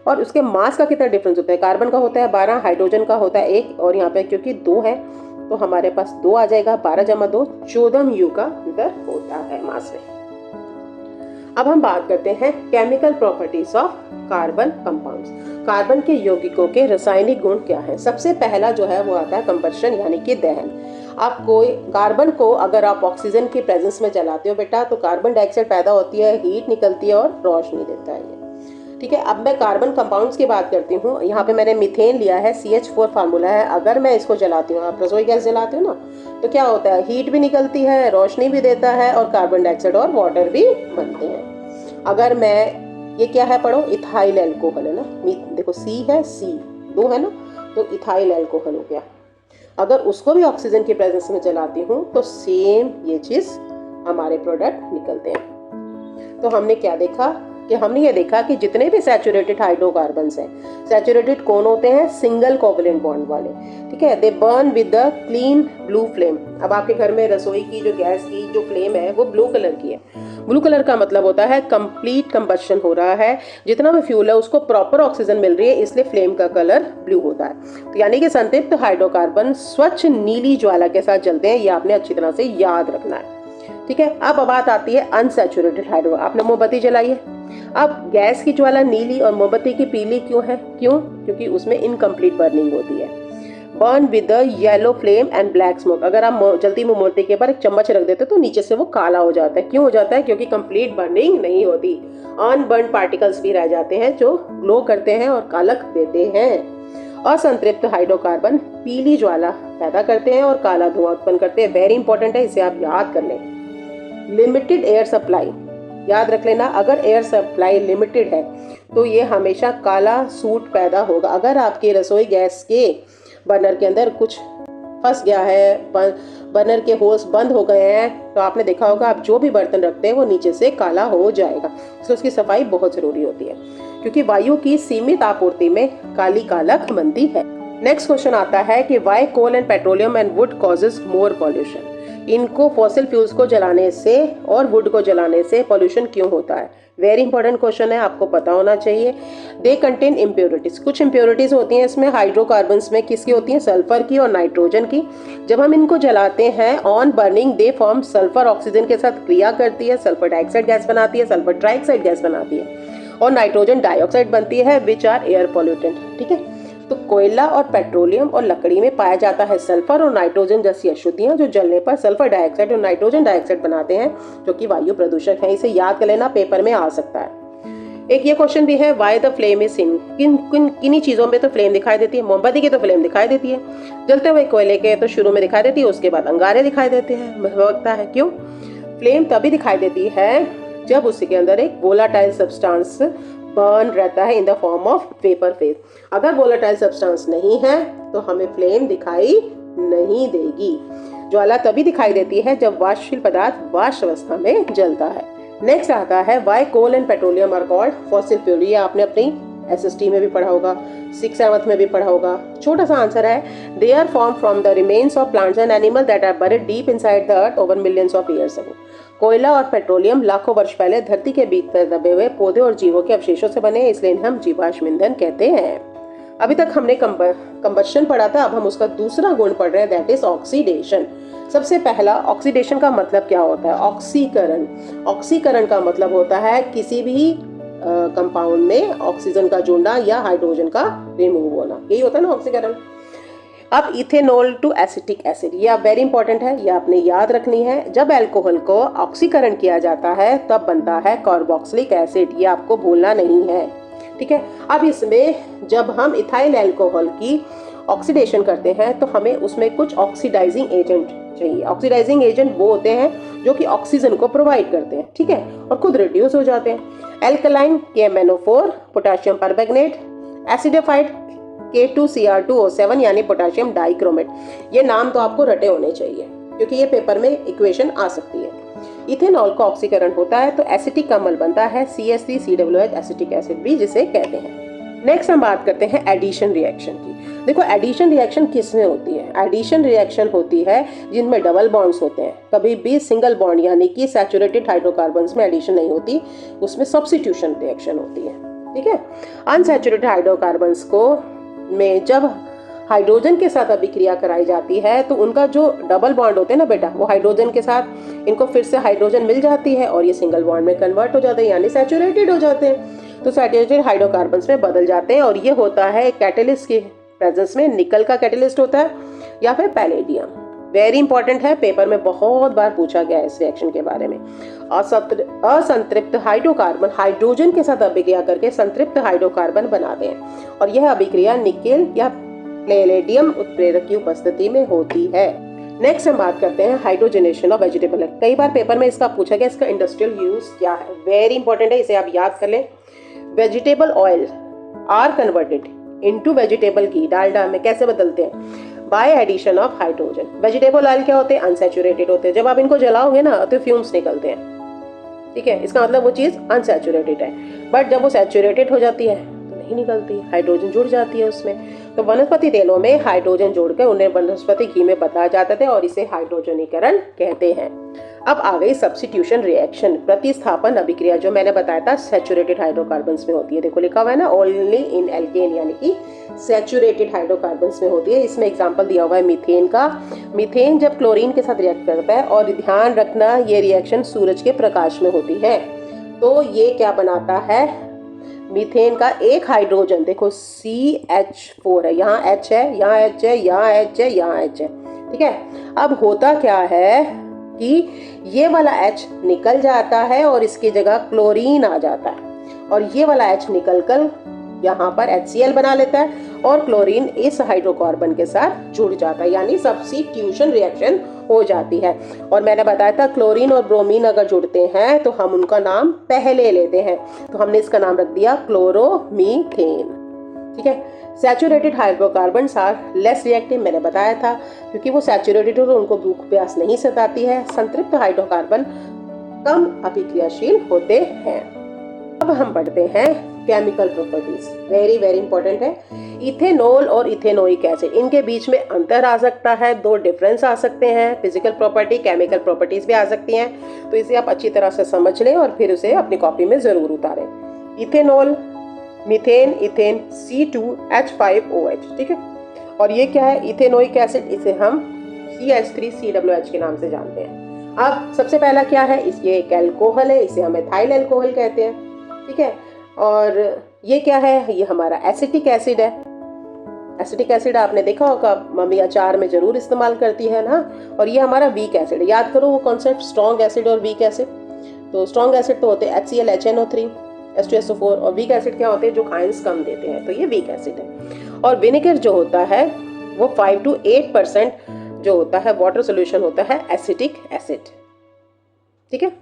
और उसके मास का कितना डिफरेंस होता है। कार्बन का होता है 12, हाइड्रोजन का होता है 1, और यहाँ पे क्योंकि 2 है तो हमारे पास 2 आ जाएगा। 12 जमा 2 14 mu का अंतर होता है मास में। अब हम बात करते हैं chemical properties of carbon compounds. Carbon के यौगिकों के रासायनिक गुण क्या है। सबसे पहला जो है वो आता है कंबशन, यानी कि दहन। आप कोई कार्बन को अगर आप ऑक्सीजन की प्रेजेंस में जलाते हो बेटा, तो कार्बन डाइऑक्साइड पैदा होती है, हीट निकलती है और रोशनी देता है। ठीक है, अब मैं कार्बन कंपाउंड्स की बात करती हूँ। यहाँ पे मैंने मीथेन लिया है, CH4 फार्मूला है। अगर मैं इसको जलाती हूँ, आप रसोई गैस जलाते हो ना, तो क्या होता है, हीट भी निकलती है, रोशनी भी देता है, और कार्बन डाइऑक्साइड और वाटर भी बनते हैं। अगर मैं, ये क्या है पढ़ो, इथाइल एल्कोहल है ना, देखो C है, C 2 है ना, तो इथाइल एल्कोहल हो गया। अगर उसको भी ऑक्सीजन की प्रेजेंस में जलाती हूँ तो सेम ये चीज हमारे प्रोडक्ट निकलते हैं। तो हमने क्या देखा कि हमने ये देखा कि जितने भी सैचुरेटेड हाइड्रोकार्बन्स हैं, सैचुरेटेड कौन होते हैं, सिंगल कोवलेंट बॉन्ड वाले। ठीक है, दे burn with the clean blue flame. अब आपके घर में रसोई की जो गैस की जो फ्लेम है वो ब्लू कलर की है। ब्लू कलर का मतलब होता है कंप्लीट कंबशन हो रहा है, जितना भी फ्यूल है उसको प्रॉपर ऑक्सीजन मिल रही है, इसलिए फ्लेम का कलर ब्लू होता है। तो यानी कि संतृप्त हाइड्रोकार्बन स्वच्छ नीली ज्वाला के साथ जलते हैं, ये आपने अच्छी तरह से याद रखना है। ठीक है, अब बात आती है अनसैचुरेटेड हाइड्रो। आपने मोमबत्ती जलाई है, अब गैस की ज्वाला नीली और मोमबत्ती की पीली क्यों है, क्योंकि उसमें इनकम्प्लीट बर्निंग होती है। Burn with the yellow flame and black smoke. अगर आप जलती मोमबत्ती के ऊपर एक चम्मच रख देते तो नीचे से वो काला हो जाता है। क्यों हो जाता है, क्योंकि कंप्लीट बर्निंग नहीं होती, अनबर्न पार्टिकल्स भी रह जाते हैं जो ग्लो करते हैं और कालक देते हैं। असंतृप्त हाइड्रोकार्बन पीली ज्वाला पैदा करते हैं और काला धुआं उत्पन्न करते हैं। वेरी इंपॉर्टेंट है, इसे आप याद कर लें। लिमिटेड एयर सप्लाई, याद रख लेना, अगर एयर सप्लाई लिमिटेड है तो ये हमेशा काला सूट पैदा होगा। अगर आपके रसोई गैस के बर्नर के अंदर कुछ फंस गया है, बर्नर के होल्स बंद हो गए हैं, तो आपने देखा होगा आप जो भी बर्तन रखते हैं वो नीचे से काला हो जाएगा। तो उसकी सफाई बहुत जरूरी होती है, क्योंकि वायु की सीमित आपूर्ति में काली कालक बनती है। नेक्स्ट क्वेश्चन आता है कि why coal and petroleum and wood causes more pollution. इनको फॉसिल फ्यूल्स को जलाने से और वुड को जलाने से पॉल्यूशन क्यों होता है। वेरी इंपॉर्टेंट क्वेश्चन है, आपको पता होना चाहिए। दे कंटेन इम्प्योरिटीज, कुछ इम्प्योरिटीज होती हैं इसमें हाइड्रोकार्बन्स में। किसकी होती हैं, सल्फर की और नाइट्रोजन की। जब हम इनको जलाते हैं on burning they form sulphur oxygen के साथ क्रिया करती है, सल्फर डाइऑक्साइड गैस बनाती है, सल्फर ट्राइऑक्साइड गैस बनाती है, और नाइट्रोजन डाइऑक्साइड बनती है, विच आर एयर पॉल्यूटेंट। ठीक है, तो कोयला और पेट्रोलियम और लकड़ी में पाया जाता है सल्फर और नाइट्रोजन जैसी अशुद्धियां, जो जलने पर सल्फर डाइऑक्साइड और नाइट्रोजन डाइऑक्साइड बनाते हैं, जो कि वायु प्रदूषक है। इसे याद कर लेना, पेपर में आ सकता है। एक ये क्वेश्चन भी है, वाई द फ्लेम इज सिन। किन्हीं चीजों में तो फ्लेम दिखाई देती है। मोमबत्ती की तो फ्लेम दिखाई देती है, जलते हुए कोयले के तो शुरू में दिखाई देती है, उसके बाद अंगारे दिखाई देते हैं, भभकता है। क्यों, फ्लेम तभी दिखाई देती है जब उसके अंदर एक वोलाटाइल सब्सटेंस बर्न रहता है in the form of vapour phase. अगर वोलेटाइल सब्सटेंस नहीं है तो हमें फ्लेम दिखाई नहीं देगी। ज्वाला तभी दिखाई देती है जब वाष्पशील पदार्थ वाष्प अवस्था में जलता है। नेक्स्ट आता है why coal and petroleum are called fossil fuel. ये आपने अपनी SST में भी पढ़ा होगा, 6th-7th में भी पढ़ा होगा। छोटा सा आंसर है, they are form from the remains of plants and animal that are buried deep inside the earth over millions of years ago. कोयला और पेट्रोलियम लाखों वर्ष पहले धरती के भीतर दबे हुए पौधे और जीवों के अवशेषों से बने, इसलिए हम जीवाश्म ईंधन कहते हैं। अभी तक हमने कंबशन पढ़ा था, अब हम उसका दूसरा गुण पढ़ रहे हैं, दैट इज ऑक्सीडेशन। सबसे पहला ऑक्सीडेशन का मतलब क्या होता है? ऑक्सीकरण। ऑक्सीकरण का मतलब होता है किसी भी कंपाउंड में ऑक्सीजन का जुड़ना या हाइड्रोजन का रिमूव होना, यही होता है ना ऑक्सीकरण। अब इथेनॉल टू एसिटिक एसिड, ये वेरी इंपॉर्टेंट है, ये आपने याद रखनी है। जब अल्कोहल को ऑक्सीकरण किया जाता है तब बनता है कार्बोक्सिलिक एसिड, ये आपको भूलना नहीं है, ठीक है। अब इसमें जब हम इथाइल अल्कोहल की ऑक्सीडेशन करते हैं तो हमें उसमें कुछ ऑक्सीडाइजिंग एजेंट चाहिए। ऑक्सीडाइजिंग एजेंट वो होते हैं जो कि ऑक्सीजन को प्रोवाइड करते हैं, ठीक है, और खुद रिड्यूस हो जाते हैं। Alkaline KMnO4, potassium permanganate, acidified K2Cr2O7 यानी पोटेशियम डाइक्रोमेट। ये नाम तो आपको रटे होने चाहिए क्योंकि ये पेपर में इक्वेशन आ सकती है। इथेनॉल का ऑक्सीकरण होता है तो एसिटिक अम्ल बनता है CH3COOH एसिटिक एसिड भी जिसे कहते हैं। नेक्स्ट हम बात करते हैं एडिशन रिएक्शन की। देखो एडिशन रिएक्शन किसमें होती है? एडिशन रिएक्शन होती है जिनमें डबल बॉन्ड्स होते हैं। कभी भी सिंगल बॉन्ड यानी कि सैचुरेटेड हाइड्रोकार्बन्स में एडिशन नहीं होती, उसमें सब्स्टिट्यूशन रिएक्शन होती है, ठीक है। अनसैचुरेटेड हाइड्रोकार्बन्स को में जब हाइड्रोजन के साथ अभिक्रिया कराई जाती है तो उनका जो डबल बॉन्ड होते हैं ना बेटा, वो हाइड्रोजन के साथ इनको फिर से हाइड्रोजन मिल जाती है और ये सिंगल बॉन्ड में कन्वर्ट हो जाते हैं यानी सैचुरेटेड हो जाते हैं। तो सैचुरेटेड हाइड्रोकार्बन्स में बदल जाते हैं और ये होता है कैटलिस्ट के प्रेजेंस में। निकल का कैटलिस्ट होता है या फिर पैलेडियम। वेरी इंपॉर्टेंट है, पेपर में बहुत बार पूछा गया है इस रिएक्शन के बारे में। असंतृप्त हाइड्रोकार्बन हाइड्रोजन के साथ अभिक्रिया करके संतृप्त हाइड्रोकार्बन बनाते हैं और यह अभिक्रिया निकेल या पैलेडियम उत्प्रेरक की उपस्थिति में होती है। नेक्स्ट हम बात करते हैं हाइड्रोजनेशन ऑफ वेजिटेबल। कई बार पेपर में इसका पूछा गया, इसका इंडस्ट्रियल यूज क्या है? वेरी इंपॉर्टेंट है, इसे आप याद कर लें। Vegetable oil are converted into vegetable ghee, Dalda में कैसे बदलते हैं? By addition of hydrogen. Vegetable oil क्या होते हैं? अनसैचुरेटेड होते हैं। जब आप इनको जलाओगे ना तो फ्यूम्स निकलते हैं, ठीक है, इसका मतलब वो चीज अनसैचुरेटेड है। बट जब वो सैचुरेटेड हो जाती है तो नहीं निकलती, हाइड्रोजन जुड़ जाती है उसमें। तो वनस्पति तेलों में हाइड्रोजन जोड़कर उन्हें वनस्पति घी में बदला जाते थे और इसे हाइड्रोजनीकरण कहते हैं। अब आ गई सब्स्टिट्यूशन रिएक्शन, प्रतिस्थापन अभिक्रिया, जो मैंने बताया था सैचुरेटेड हाइड्रोकार्बन्स में होती है। देखो लिखा हुआ है ना, ओनली इन एल्केन, यानी कि सैचुरेटेड हाइड्रोकार्बन्स में होती है। इसमें एग्जांपल दिया हुआ है मीथेन का। मीथेन जब क्लोरीन के साथ रिएक्ट करता है, और ध्यान रखना ये रिएक्शन सूरज के प्रकाश में होती है, तो ये क्या बनाता है? मीथेन का एक हाइड्रोजन, देखो CH4 है, यहाँ H है, यहाँ H है, यहाँ H है, यहाँ H है, ठीक है। अब होता क्या है कि ये वाला H निकल जाता है और इसकी जगह क्लोरीन आ जाता है, और ये वाला H निकल कर यहाँ पर HCl बना लेता है और क्लोरीन इस हाइड्रोकार्बन के साथ जुड़ जाता है, यानी सब्स्टिट्यूशन रिएक्शन हो जाती है। और मैंने बताया था क्लोरीन और ब्रोमीन अगर जुड़ते हैं तो हम उनका नाम पहले लेते हैं, तो हमने इसका नाम रख दिया क्लोरोमीथेन, ठीक है। Saturated hydrocarbons are less reactive, मैंने बताया था, क्योंकि वो सैचुरेटेड हो तो उनको भूख प्यास नहीं सताती है। संतृप्त हाइड्रोकार्बन कम अभिक्रियाशील होते हैं। अब हम पढ़ते हैं chemical properties, very very important है। इथेनॉल और इथेनोइक एसिड, इनके बीच में अंतर आ सकता है, दो डिफरेंस आ सकते हैं, फिजिकल प्रॉपर्टी, केमिकल प्रॉपर्टीज भी आ सकती हैं, तो इसे आप अच्छी तरह से समझ लें और फिर उसे अपनी कॉपी में जरूर उतारें। इथेनॉल, मीथेन, इथेन, C2H5OH, ठीक है। और ये क्या है? इथेनोइक एसिड, इसे हम CH3COOH के नाम से जानते हैं। अब सबसे पहला क्या है? ये एक एल्कोहल है, इसे हम एथाइल अल्कोहल कहते हैं, ठीक है। और ये क्या है? ये हमारा एसिटिक एसिड है। एसिटिक एसिड आपने देखा होगा, मम्मी अचार में जरूर इस्तेमाल करती है ना। और ये हमारा वीक एसिड, याद करो वो कॉन्सेप्ट, स्ट्रॉन्ग एसिड और वीक एसिड। तो स्ट्रॉन्ग एसिड तो होते हैं HCl, HNO3, H2SO4, और वीक एसिड क्या होते हैं? जो आयंस कम देते हैं, तो ये वीक एसिड है। और विनेगर जो होता है वो 5 to 8% जो होता है वाटर सोल्यूशन होता है एसिटिक एसिड, ठीक है।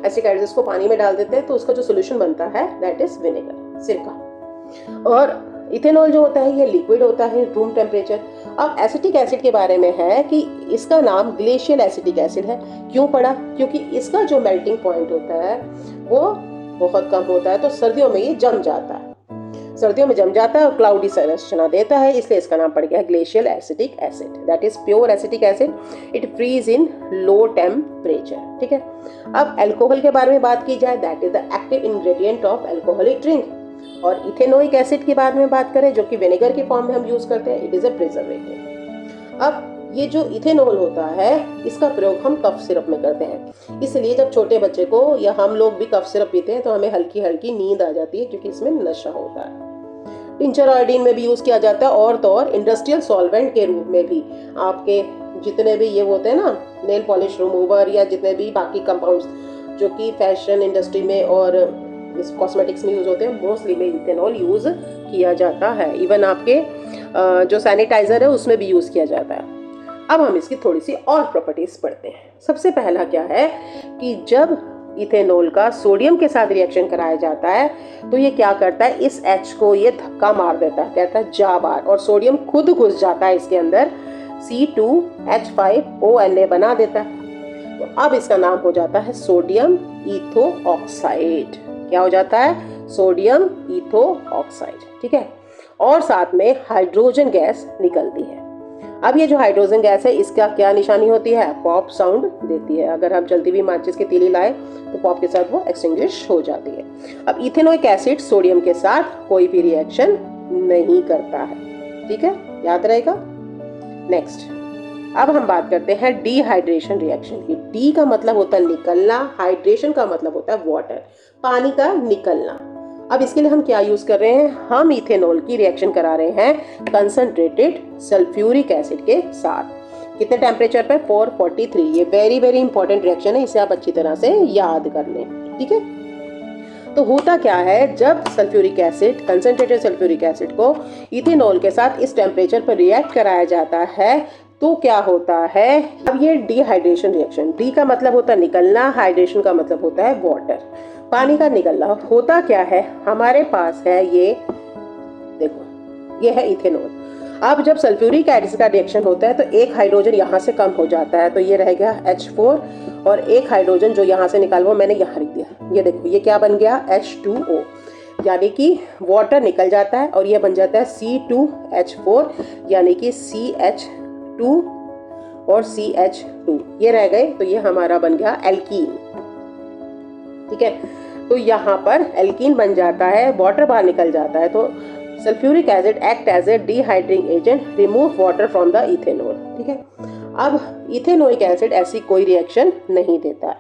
एसिटिक एसिड को पानी में डाल देते हैं तो उसका जो सोल्यूशन बनता है दैट इज विनेगर, सिरका। और इथेनॉल जो होता है ये लिक्विड होता है रूम टेम्परेचर। अब एसिटिक एसिड के बारे में है कि इसका नाम ग्लेशियल एसिटिक एसिड है। क्यों पड़ा? क्योंकि इसका जो मेल्टिंग पॉइंट होता है वो बहुत कम होता है, तो सर्दियों में ये जम जाता है, सर्दियों में जम जाता है और क्लाउडी संरचना देता है, इसलिए इसका नाम पड़ गया है glacial acetic acid. That is pure acetic acid, it freeze in low temperature, ठीक है। अब अल्कोहल के बारे में बात की जाए, that is the active ingredient of alcoholic drink. और इथेनोइक एसिड के बारे में बात करें, जो कि विनेगर के फॉर्म में हम यूज करते हैं, इट इज अ प्रिजर्वेटिव। अब ये जो इथेनॉल होता है इसका प्रयोग हम कफ सिरप में करते हैं, इसलिए जब छोटे बच्चे को या हम लोग भी कफ सिरप पीते हैं तो हमें हल्की हल्की नींद आ जाती है, क्योंकि इसमें नशा होता है। टिंचर आयोडीन में भी यूज किया जाता है, और तो और इंडस्ट्रियल सॉल्वेंट के रूप में भी आपके जितने भी ये होते हैं ना नेल पॉलिश रिमूवर या जितने भी बाकी कंपाउंड्स जो कि फैशन इंडस्ट्री में और इस कॉस्मेटिक्स में यूज होते हैं, मोस्टली में इथेनॉल यूज किया जाता है। इवन आपके जो सैनिटाइजर है उसमें भी यूज किया जाता है। अब हम इसकी थोड़ी सी और प्रॉपर्टीज पढ़ते हैं। सबसे पहला क्या है कि जब इथेनॉल का सोडियम के साथ रिएक्शन कराया जाता है तो ये क्या करता है, इस H को ये धक्का मार देता है, कहता है जा बाहर, और सोडियम खुद घुस जाता है इसके अंदर, C2H5ONa बना देता है। तो अब इसका नाम हो जाता है सोडियम ईथो ऑक्साइड। क्या हो जाता है, सोडियम ईथो ऑक्साइड। ठीक है, और साथ में हाइड्रोजन गैस निकलती है। अब ये जो हाइड्रोजन गैस है इसका क्या निशानी होती है, पॉप साउंड देती है। अगर हम जल्दी भी माचिस की तीली लाए तो पॉप के साथ वो एक्सटिंग्विश हो जाती है। अब इथेनोइक एसिड सोडियम के साथ कोई भी रिएक्शन नहीं करता है। ठीक है, याद रहेगा। नेक्स्ट, अब हम बात करते हैं डिहाइड्रेशन रिएक्शन की। डी का मतलब होता है निकलना, हाइड्रेशन का मतलब होता है वाटर, पानी का निकलना। अब इसके लिए हम क्या यूज कर रहे हैं, हम इथेनॉल की रिएक्शन करा रहे हैं कंसंट्रेटेड सल्फ्यूरिक एसिड के साथ। कितने टेम्परेचर पर, 443। ये वेरी वेरी इंपॉर्टेंट रिएक्शन है, इसे आप अच्छी तरह से याद कर लें। ठीक है, तो होता क्या है, जब sulphuric acid, concentrated sulphuric acid को इथेनॉल के साथ इस टेम्परेचर पर रिएक्ट कराया जाता है तो क्या होता है, अब ये डिहाइड्रेशन रिएक्शन, डी का मतलब होता है निकलना, हाइड्रेशन का मतलब होता है वाटर, पानी का निकलना। होता क्या है, हमारे पास है ये देखो, ये है इथेनॉल। अब जब सल्फ्यूरिक एसिड का रिएक्शन होता है तो एक हाइड्रोजन यहाँ से कम हो जाता है, तो ये रह गया H4, और एक हाइड्रोजन जो यहाँ से निकाल वो मैंने यहाँ लिख दिया। ये देखो, ये क्या बन गया, H2O, यानी कि वाटर निकल जाता है और ये बन जाता है C2H4, यानी कि CH2 और CH2 ये रह गए, तो ये हमारा बन गया एल्कीन। ठीक है, तो यहाँ पर एल्कीन बन जाता है, वाटर बाहर निकल जाता है, तो sulphuric acid act as a dehydrating agent, remove water from the ethanol. ठीक है, अब इथेनोइक एसिड ऐसी कोई रिएक्शन नहीं देता है।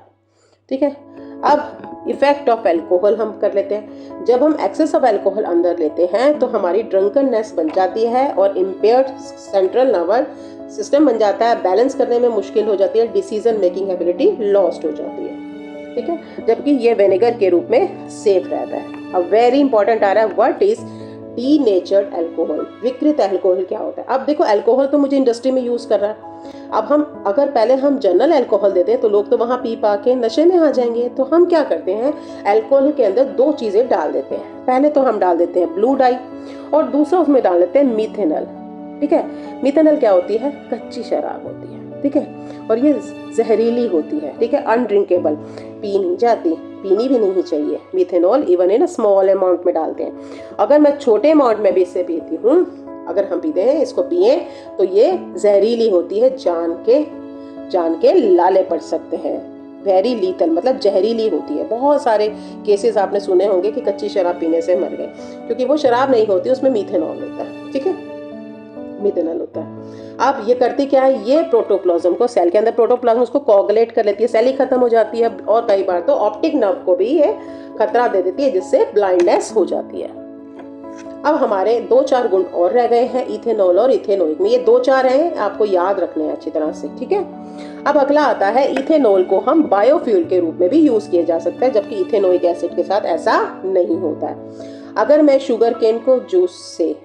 ठीक है, अब इफेक्ट ऑफ एल्कोहल हम कर लेते हैं। जब हम एक्सेस ऑफ एल्कोहल अंदर लेते हैं तो हमारी ड्रंकननेस बन जाती है और इम्पेयर्ड सेंट्रल नर्वस सिस्टम बन जाता है, बैलेंस करने में मुश्किल हो जाती है, डिसीजन मेकिंग एबिलिटी लॉस्ट हो जाती है। ठीक है, जबकि ये विनेगर के रूप में सेफ रहता है। अब वेरी इंपॉर्टेंट आ रहा है, व्हाट इज डीनेचर्ड अल्कोहल, विकृत अल्कोहल क्या होता है। अब देखो, अल्कोहल तो मुझे इंडस्ट्री में यूज कर रहा है, अब हम अगर पहले हम जनरल अल्कोहल देते तो लोग तो वहां पी पा के नशे में आ जाएंगे, तो हम क्या करते हैं, अल्कोहल के अंदर दो चीजें डाल देते हैं। पहले तो हम डाल देते हैं ब्लू डाई, और दूसरा उसमें डाल देते हैं मिथेनॉल। ठीक है, मिथेनॉल क्या होती है, कच्ची शराब होती है। ठीक है, और ये जहरीली होती है। ठीक है, अनड्रिंकेबल, पी नहीं जाती, पीनी भी नहीं चाहिए। Methanol even in small amount में डालते हैं। अगर मैं छोटे अमाउंट में भी इससे पीती हूँ, अगर हम पीते हैं, इसको पिए तो ये जहरीली होती है, जान के लाले पड़ सकते हैं। वेरी लीथल मतलब जहरीली होती है। बहुत सारे केसेस आपने सुने होंगे कि कच्ची शराब पीने से मर गए, क्योंकि वो शराब नहीं होती, उसमें मिथेनॉल होता है। ठीक है, मिथेनॉल होता है। अब ये करती क्या है, ये प्रोटोप्लाज्म को, सेल के अंदर प्रोटोप्लाज्म उसको कोगुलेट कर लेती है, सेल ही खत्म हो जाती है, और कई बार तो ऑप्टिक नर्व को भी ये खतरा दे देती है, जिससे ब्लाइंडनेस हो जाती है। अब हमारे 2-4 गुण और रह गए हैं इथेनॉल और इथेनोइक में, ये 2-4 हैं, आपको याद रखने हैं अच्छी तरह से। ठीक है, अब अगला आता है, इथेनॉल को हम बायोफ्यूल के रूप में भी यूज किया जा सकता है, जबकि इथेनोइक एसिड के साथ ऐसा नहीं होता है। अगर मैं शुगर केन को जूस से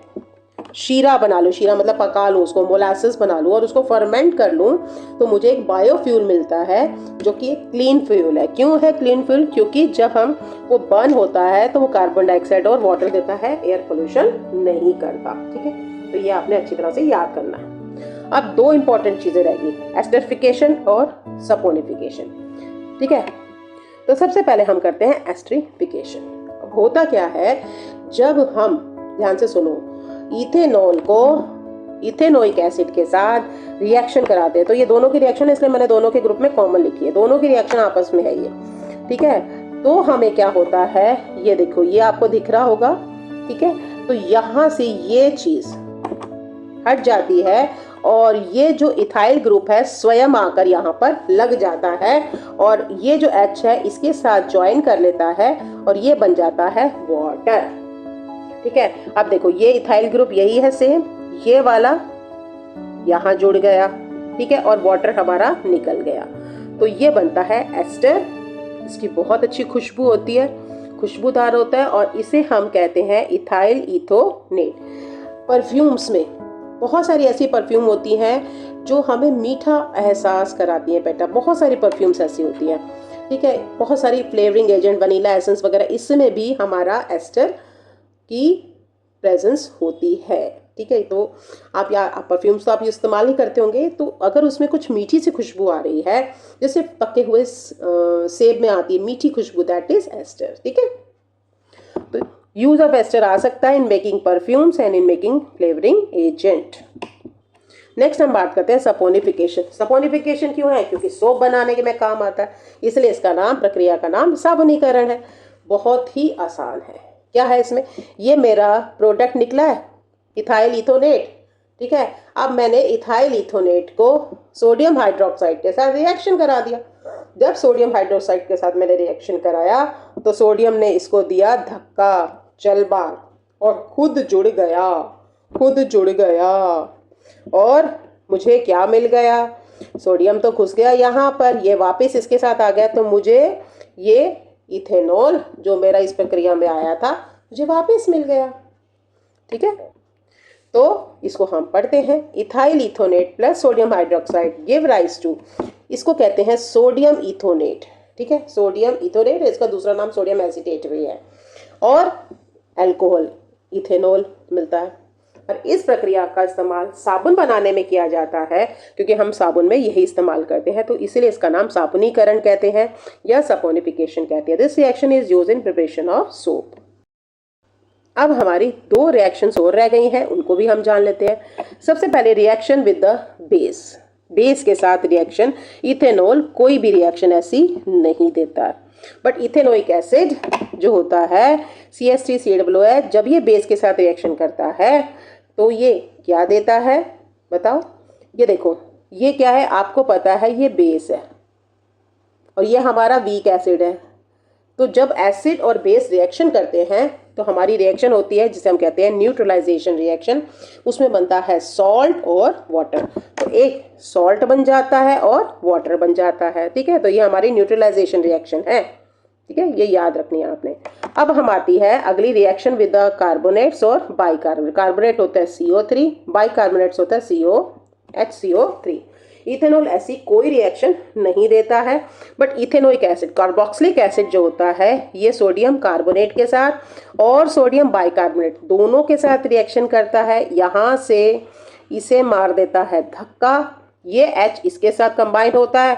शीरा बना लूँ, शीरा मतलब पका लूँ, उसको मोलासेस बना लूँ और उसको फर्मेंट कर लूँ, तो मुझे एक बायोफ्यूल मिलता है जो कि एक क्लीन फ्यूल है। क्यों है क्लीन फ्यूल, क्योंकि जब हम वो बर्न होता है तो वो कार्बन डाइऑक्साइड और वाटर देता है, एयर पोल्यूशन नहीं करता। ठीक है, तो ये आपने अच्छी तरह से याद करना है। अब 2 इंपॉर्टेंट चीजें रहेगी, एस्टरिफिकेशन और सपोनिफिकेशन। ठीक है, तो सबसे पहले हम करते हैं एस्टरिफिकेशन। अब होता क्या है, जब हम, ध्यान से सुनो, इथेनॉल को इथेनोइक एसिड के साथ रिएक्शन कराते हैं, तो ये दोनों की रिएक्शन है, इसलिए मैंने दोनों के ग्रुप में कॉमन लिखी है, दोनों की रिएक्शन आपस में है ये। ठीक है, तो हमें क्या होता है, ये देखो, ये आपको दिख रहा होगा। ठीक है, तो यहां से ये चीज हट जाती है और ये जो इथाइल ग्रुप है स्वयं आकर यहाँ पर लग जाता है और ये जो H है इसके साथ ज्वाइन कर लेता है और ये बन जाता है वाटर। ठीक है, अब देखो ये इथाइल ग्रुप यही है सेम, ये वाला यहाँ जुड़ गया, ठीक है, और वाटर हमारा निकल गया, तो ये बनता है एस्टर। इसकी बहुत अच्छी खुशबू होती है, खुशबूदार होता है और इसे हम कहते हैं इथाइल इथोनेट। परफ्यूम्स में बहुत सारी ऐसी परफ्यूम होती हैं जो हमें मीठा एहसास कराती हैं बेटा, बहुत सारी परफ्यूम्स ऐसी होती हैं, ठीक है, बहुत सारी फ्लेवरिंग एजेंट, वनीला एसेंस वगैरह, इसमें भी हमारा एस्टर की प्रेजेंस होती है। ठीक है, तो आप परफ्यूम्स तो आप इस्तेमाल नहीं करते होंगे, तो अगर उसमें कुछ मीठी सी खुशबू आ रही है, जैसे पके हुए सेब में आती है मीठी खुशबू, दैट इज एस्टर। ठीक है, तो यूज ऑफ एस्टर आ सकता है in making perfumes and in making flavouring agent. Next हम बात करते हैं सपोनिफिकेशन। सपोनिफिकेशन क्यों है? क्योंकि सोप बनाने के में काम आता है, इसलिए इसका नाम, प्रक्रिया का नाम साबुनीकरण है। बहुत ही आसान है। क्या है इसमें? ये मेरा प्रोडक्ट निकला है इथाइल इथोनेट, ठीक है। अब मैंने इथाइल इथोनेट को सोडियम हाइड्रोक्साइड के साथ रिएक्शन करा दिया। जब सोडियम हाइड्रोक्साइड के साथ मैंने रिएक्शन कराया तो सोडियम ने इसको दिया धक्का, चल बार, और खुद जुड़ गया, खुद जुड़ गया। और मुझे क्या मिल गया? सोडियम तो घुस गया यहाँ पर, ये वापस इसके साथ आ गया, तो मुझे ये इथेनॉल जो मेरा इस प्रक्रिया में आया था मुझे वापस मिल गया। ठीक है, तो इसको हम पढ़ते हैं। Ethyl ethanoate plus sodium hydroxide give rise to, इसको कहते हैं सोडियम इथोनेट। ठीक है, सोडियम इथोनेट, इसका दूसरा नाम सोडियम एसीटेट भी है। और अल्कोहल इथेनॉल मिलता है। और इस प्रक्रिया का इस्तेमाल साबुन बनाने में किया जाता है, क्योंकि हम साबुन में यही इस्तेमाल करते हैं, तो इसीलिए इसका नाम साबुनीकरण कहते हैं या सपोनिफिकेशन कहते हैं। This reaction is used in preparation of soap. अब हमारी दो रिएक्शंस और रह गई हैं, उनको भी हम जान लेते हैं। सबसे पहले reaction with the base, base के साथ रिएक्शन। इथेनॉल कोई भी रिएक्शन ऐसी नहीं देता, बट इथेनोइक एसिड जो होता है CH3COOH, जब ये बेस के साथ रिएक्शन करता है तो ये क्या देता है बताओ? ये देखो, ये क्या है आपको पता है, ये बेस है और ये हमारा वीक एसिड है। तो जब एसिड और बेस रिएक्शन करते हैं तो हमारी रिएक्शन होती है जिसे हम कहते हैं न्यूट्रलाइजेशन रिएक्शन। उसमें बनता है सॉल्ट और वाटर, तो एक सॉल्ट बन जाता है और वाटर बन जाता है। ठीक है, तो ये हमारी न्यूट्रलाइजेशन रिएक्शन है। ठीक है, ये याद रखनी है आपने। अब हम आती है अगली रिएक्शन विद द कार्बोनेट्स और बाइकार्बोनेट। कार्बोनेट होता है CO3, बाइकार्बोनेट्स होता है HCO3। इथेनॉल ऐसी कोई रिएक्शन नहीं देता है, but ethanoic acid, carboxylic acid जो होता है, ये सोडियम कार्बोनेट के साथ और सोडियम बाइकार्बोनेट दोनों के साथ रिएक्शन करता है। यहाँ से इसे मार देता है धक्का, ये H इसके साथ कंबाइंड होता है,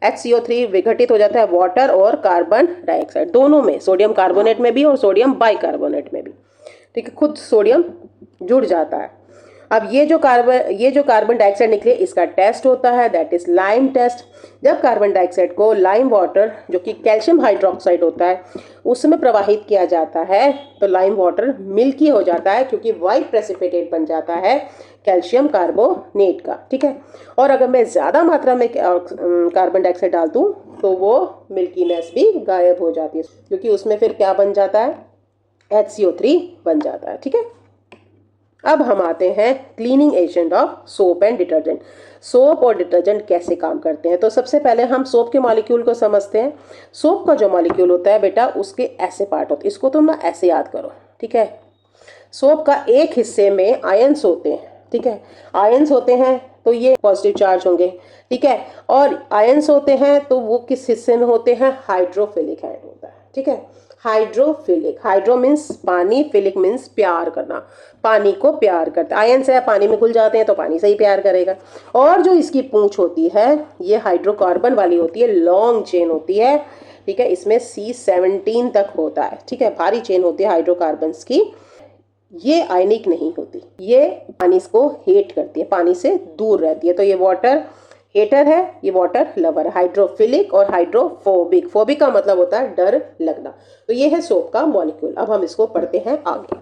HCO3 विघटित हो जाता है वाटर और कार्बन डाइऑक्साइड दोनों में, सोडियम कार्बोनेट में भी और सोडियम बाइकार्बोनेट में भी। ठीक है, खुद सोडियम जुड़ जाता है। अब ये जो कार्बन डाइऑक्साइड निकले, इसका टेस्ट होता है, दैट इज लाइम टेस्ट। जब कार्बन डाइऑक्साइड को लाइम वाटर जो कि कैल्शियम हाइड्रोक्साइड होता है उसमें प्रवाहित किया जाता है तो लाइम वाटर मिल्की हो जाता है, क्योंकि वाइट प्रेसिपिटेट बन जाता है कैल्शियम कार्बोनेट का। ठीक है, और अगर मैं ज़्यादा मात्रा में कार्बन डाइऑक्साइड डाल दूँ तो वो मिल्कीनेस भी गायब हो जाती है, क्योंकि उसमें फिर क्या बन जाता है? HCO3 बन जाता है। ठीक है, अब हम आते हैं cleaning agent of soap and detergent. Soap और डिटर्जेंट कैसे काम करते हैं? तो सबसे पहले हम सोप के मॉलिक्यूल को समझते हैं। सोप का जो मॉलिक्यूल होता है बेटा, उसके ऐसे पार्ट होते हैं, इसको तुम ना ऐसे याद करो। ठीक है, सोप का एक हिस्से में आयंस होते हैं। ठीक है, आयंस होते हैं तो ये पॉजिटिव चार्ज होंगे। ठीक है, और आयंस होते हैं तो वो किस हिस्से में होते हैं? हाइड्रोफिलिक एंड होता है। ठीक है, हाइड्रोफिलिक, हाइड्रो मीन्स पानी, फिलिक मीन्स प्यार करना, पानी को प्यार करता है। आयंस है, पानी में घुल जाते हैं तो पानी से ही प्यार करेगा। और जो इसकी पूंछ होती है ये हाइड्रोकार्बन वाली होती है, लॉन्ग चेन होती है। ठीक है, इसमें C17 तक होता है। ठीक है, भारी चेन होती है हाइड्रोकार्बन्स की। ये आयनिक नहीं होती, ये पानी को हेट करती है, पानी से दूर रहती है। तो ये वाटर हेटर है, ये वाटर लवर है। हाइड्रोफिलिक और हाइड्रोफोबिक, फोबिक का मतलब होता है डर लगना। तो ये है सोप का मॉलिक्यूल। अब हम इसको पढ़ते हैं आगे।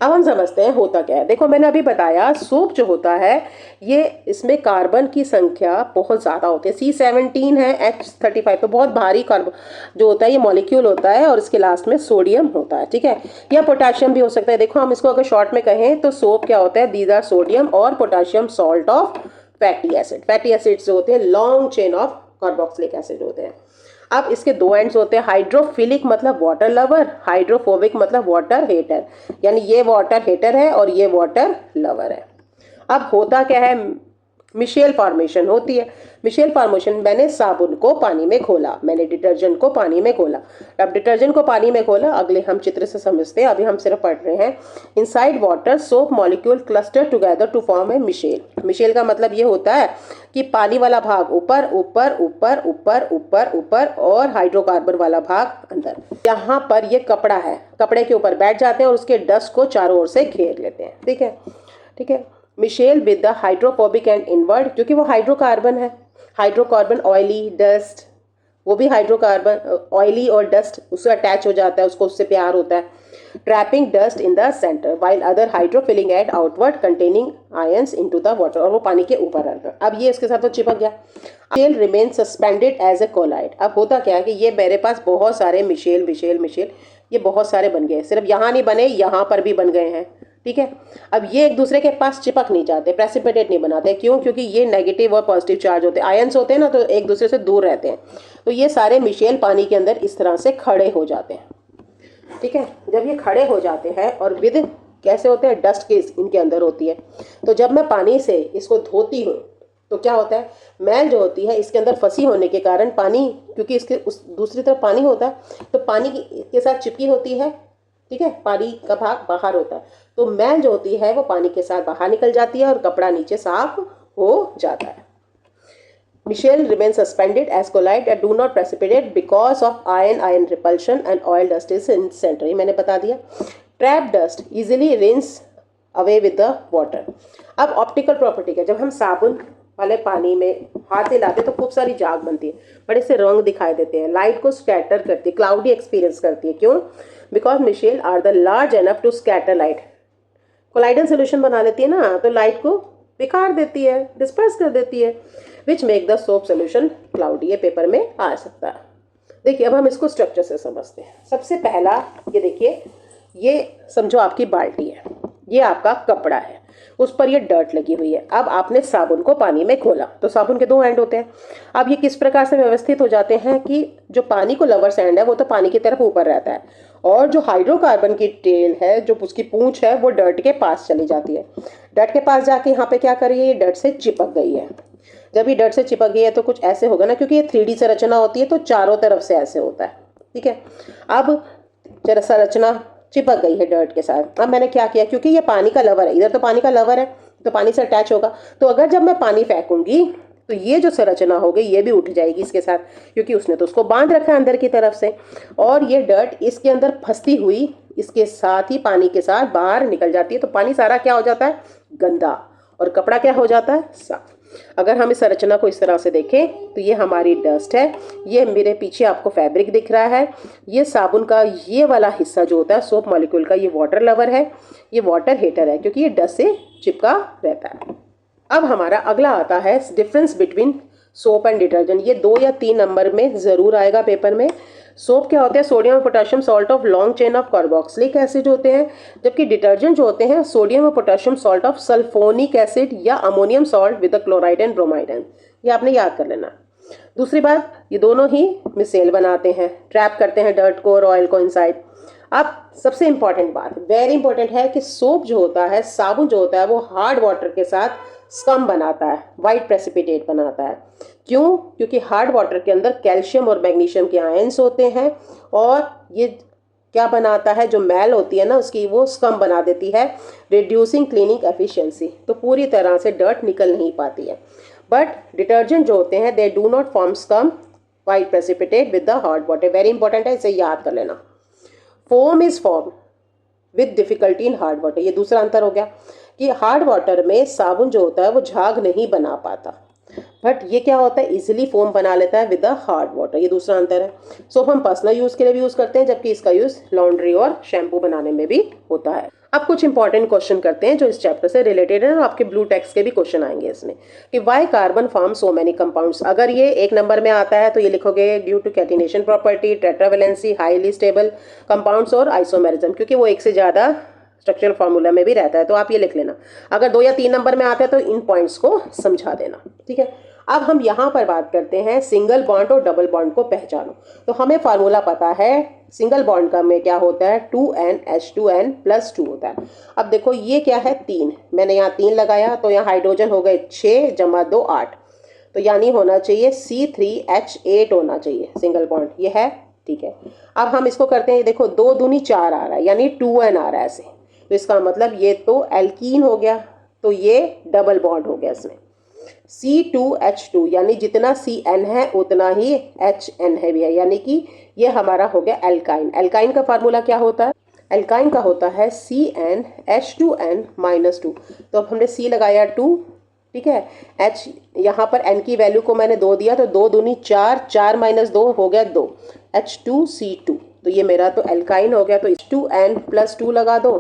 अब हम समझते हैं होता क्या है। देखो मैंने अभी बताया सोप जो होता है ये इसमें कार्बन की संख्या बहुत ज़्यादा होती है। C17 है, H35, तो बहुत भारी कार्बन जो होता है ये मॉलिक्यूल होता है और इसके लास्ट में सोडियम होता है, ठीक है, या पोटाशियम भी हो सकता है। देखो हम इसको अगर शॉर्ट में कहें तो सोप क्या होता है, दीज आर सोडियम और potassium salt of fatty acid. Fatty acids जो होते हैं long chain of carboxylic acid होते हैं। अब इसके दो एंड्स होते हैं, हाइड्रोफिलिक मतलब वाटर लवर, हाइड्रोफोबिक मतलब वाटर हेटर, यानी ये वाटर हेटर है और ये वाटर लवर है। अब होता क्या है, मिशेल फॉर्मेशन होती है। मिशेल फॉर्मेशन, मैंने साबुन को पानी में घोला, मैंने डिटर्जेंट को पानी में घोला। अब डिटर्जेंट को पानी में घोला, अगले हम चित्र से समझते हैं, अभी हम सिर्फ पढ़ रहे हैं। Inside water soap molecule cluster together to form a micelle. Micelle का मतलब ये होता है कि पानी वाला भाग ऊपर ऊपर ऊपर ऊपर ऊपर ऊपर और हाइड्रोकार्बन वाला भाग अंदर। यहाँ पर ये कपड़ा है, कपड़े के ऊपर बैठ जाते हैं और उसके डस्ट को चारों ओर से घेर लेते हैं, ठीक है, ठीक है। Micelle with the hydrophobic end inward, क्योंकि वो हाइड्रोकार्बन है। हाइड्रोकार्बन ऑयली डस्ट, वो भी हाइड्रोकार्बन ऑयली और डस्ट उससे अटैच हो जाता है, उसको उससे प्यार होता है। Trapping dust in the centre while other hydrophilic at outward containing ions into the water, और वो पानी के ऊपर रहता है। अब ये इसके साथ तो चिपक गया। Micelle remain suspended as a colloid. अब होता क्या है कि ये मेरे पास बहुत सारे मिशेल मिशेल मिशेल ये बहुत सारे बन गए, सिर्फ यहाँ नहीं बने, यहाँ पर भी बन गए हैं, ठीक है। अब ये एक दूसरे के पास चिपक नहीं जाते, प्रेसिपिटेट नहीं बनाते, क्यों? क्योंकि ये नेगेटिव और पॉजिटिव चार्ज होते हैं, आयंस होते हैं ना, तो एक दूसरे से दूर रहते हैं। तो ये सारे मिशेल पानी के अंदर इस तरह से खड़े हो जाते हैं, ठीक है। जब ये खड़े हो जाते हैं और विद कैसे होते हैं, डस्ट केस इनके अंदर होती है। तो जब मैं पानी से इसको धोती हूँ तो क्या होता है, मैल जो होती है इसके अंदर फंसी होने के कारण पानी, क्योंकि इसके उस दूसरी तरफ पानी होता है तो पानी के साथ चिपकी होती है, ठीक है, पानी का भाग बाहर होता है, तो मैल जो होती है वो पानी के साथ बाहर निकल जाती है और कपड़ा नीचे साफ हो जाता है। Michelle remains suspended as collide and do not precipitate because of ion repulsion and oil dust is in center. ये मैंने बता दिया। Trap dust easily rinse away with the water. अब ऑप्टिकल प्रॉपर्टी का, जब हम साबुन वाले पानी में हाथ हिलाते तो खूब सारी झाग बनती है, बड़े से रंग दिखाई देते हैं, लाइट को स्कैटर करती है, क्लाउडी एक्सपीरियंस करती है। क्यों? Because micelle are the large enough to scatter light. Colloidal solution बना लेती है ना, तो लाइट को बिखार देती है, डिस्पर्स कर देती है, which make the soap solution cloudy. ये पेपर में आ सकता है। देखिए अब हम इसको स्ट्रक्चर से समझते हैं। सबसे पहला ये देखिए, ये समझो आपकी बाल्टी है, ये आपका कपड़ा है, उस पर ये डर्ट लगी हुई है। अब आपने साबुन को पानी में घोला, तो साबुन के दो एंड होते हैं। अब ये किस प्रकार से व्यवस्थित हो जाते हैं कि जो पानी को लवर्स एंड है वो तो पानी की तरफ ऊपर रहता है, और जो हाइड्रोकार्बन की टेल है, जो उसकी पूंछ है, वो डर्ट के पास चली जाती है। डर्ट के पास जाके यहाँ पे क्या कर रही है, ये डर्ट से चिपक गई है। जब ये डर्ट से चिपक गई है तो कुछ ऐसे होगा ना, क्योंकि ये 3D संरचना होती है तो चारों तरफ से ऐसे होता है, ठीक है। अब संरचना चिपक गई है डर्ट के साथ। अब मैंने क्या किया, क्योंकि ये पानी का लवर है, इधर तो पानी का लवर है तो पानी से अटैच होगा, तो अगर जब मैं पानी फेंकूंगी तो ये जो संरचना हो गई ये भी उठ जाएगी इसके साथ, क्योंकि उसने तो उसको बांध रखा है अंदर की तरफ से, और ये डर्ट इसके अंदर फंसती हुई इसके साथ ही पानी के साथ बाहर निकल जाती है। तो पानी सारा क्या हो जाता है, गंदा, और कपड़ा क्या हो जाता है, साफ। अगर हम इस संरचना को इस तरह से देखें तो ये हमारी डस्ट है, ये मेरे पीछे आपको फैब्रिक दिख रहा है, ये साबुन का ये वाला हिस्सा जो होता है सोप मॉलिक्यूल का, ये वाटर लवर है, ये वाटर हीटर है, क्योंकि ये डस्ट से चिपका रहता है। अब हमारा अगला आता है difference between soap and detergent. ये 2 या 3 नंबर में जरूर आएगा पेपर में। सोप क्या होते हैं, सोडियम और potassium salt of long chain of carboxylic acid होते हैं, जबकि डिटर्जेंट जो होते हैं सोडियम और potassium salt of sulphonic acid या ammonium salt with chloride and bromide. ये आपने याद कर लेना। दूसरी बात, ये दोनों ही मिसेल बनाते हैं, ट्रैप करते हैं डर्ट को और ऑयल को इनसाइड। अब सबसे इंपॉर्टेंट बात, वेरी इंपॉर्टेंट है कि सोप जो होता है, साबुन जो होता है, वो हार्ड वाटर के साथ स्कम बनाता है, वाइट प्रेसिपिटेट बनाता है। क्यों? क्योंकि हार्ड वाटर के अंदर कैल्शियम और मैग्नीशियम के आयंस होते हैं, और ये क्या बनाता है, जो मैल होती है ना उसकी, वो स्कम बना देती है, रिड्यूसिंग क्लीनिंग एफिशिएंसी। तो पूरी तरह से डर्ट निकल नहीं पाती है। बट डिटर्जेंट जो होते हैं, they do not form scum white precipitate with the hard water. Very important है, इसे याद कर लेना। Foam is form with difficulty in hard water. ये दूसरा अंतर हो गया कि हार्ड वाटर में साबुन जो होता है वो झाग नहीं बना पाता, बट ये क्या होता है, इजीली फोम बना लेता है विद द हार्ड वाटर। ये दूसरा अंतर है। सोप हम पर्सनल यूज के लिए भी यूज करते हैं, जबकि इसका यूज लॉन्ड्री और शैम्पू बनाने में भी होता है। अब कुछ इंपॉर्टेंट क्वेश्चन करते हैं जो इस चैप्टर से रिलेटेड है और आपके ब्लू टेक्स्ट के भी क्वेश्चन आएंगे इसमें कि why carbon form so many compounds. अगर ये एक नंबर में आता है तो ये लिखोगे due to catenation property, tetravalency, highly stable compounds और आइसोमेरिज्म, क्योंकि वो एक से ज़्यादा स्ट्रक्चरल फार्मूला में भी रहता है, तो आप ये लिख लेना। अगर 2 या 3 नंबर में आता है तो इन पॉइंट्स को समझा देना, ठीक है। अब हम यहाँ पर बात करते हैं सिंगल बॉन्ड और डबल बॉन्ड को पहचानो। तो हमें फार्मूला पता है सिंगल बॉन्ड का में क्या होता है 2NH2N+2 होता है। अब देखो ये क्या है 3, मैंने यहाँ 3 लगाया तो यहाँ हाइड्रोजन हो गए 6 + 2 8, तो यानी होना चाहिए C3H8 होना चाहिए सिंगल बॉन्ड, ये है, ठीक है। अब हम इसको करते हैं, देखो 2 दूनी 4 आ रहा है यानी 2N आ रहा है ऐसे, तो इसका मतलब ये तो एल्कीन हो गया, तो ये डबल बॉन्ड हो गया इसमें। C2H2 यानी जितना Cn है उतना ही Hn है भी है, यानी कि ये हमारा हो गया एल्काइन। एल्काइन का फार्मूला क्या होता है? एल्काइन का होता है CnH2n-2। तो अब हमने C लगाया 2, ठीक है। H यहाँ पर N की वैल्यू को मैंने 2 दिया, तो 2 दूनी 4, 4 - 2 हो गया 2, H2C2, तो ये मेरा तो एल्काइन हो गया। तो H2n+2 लगा दो,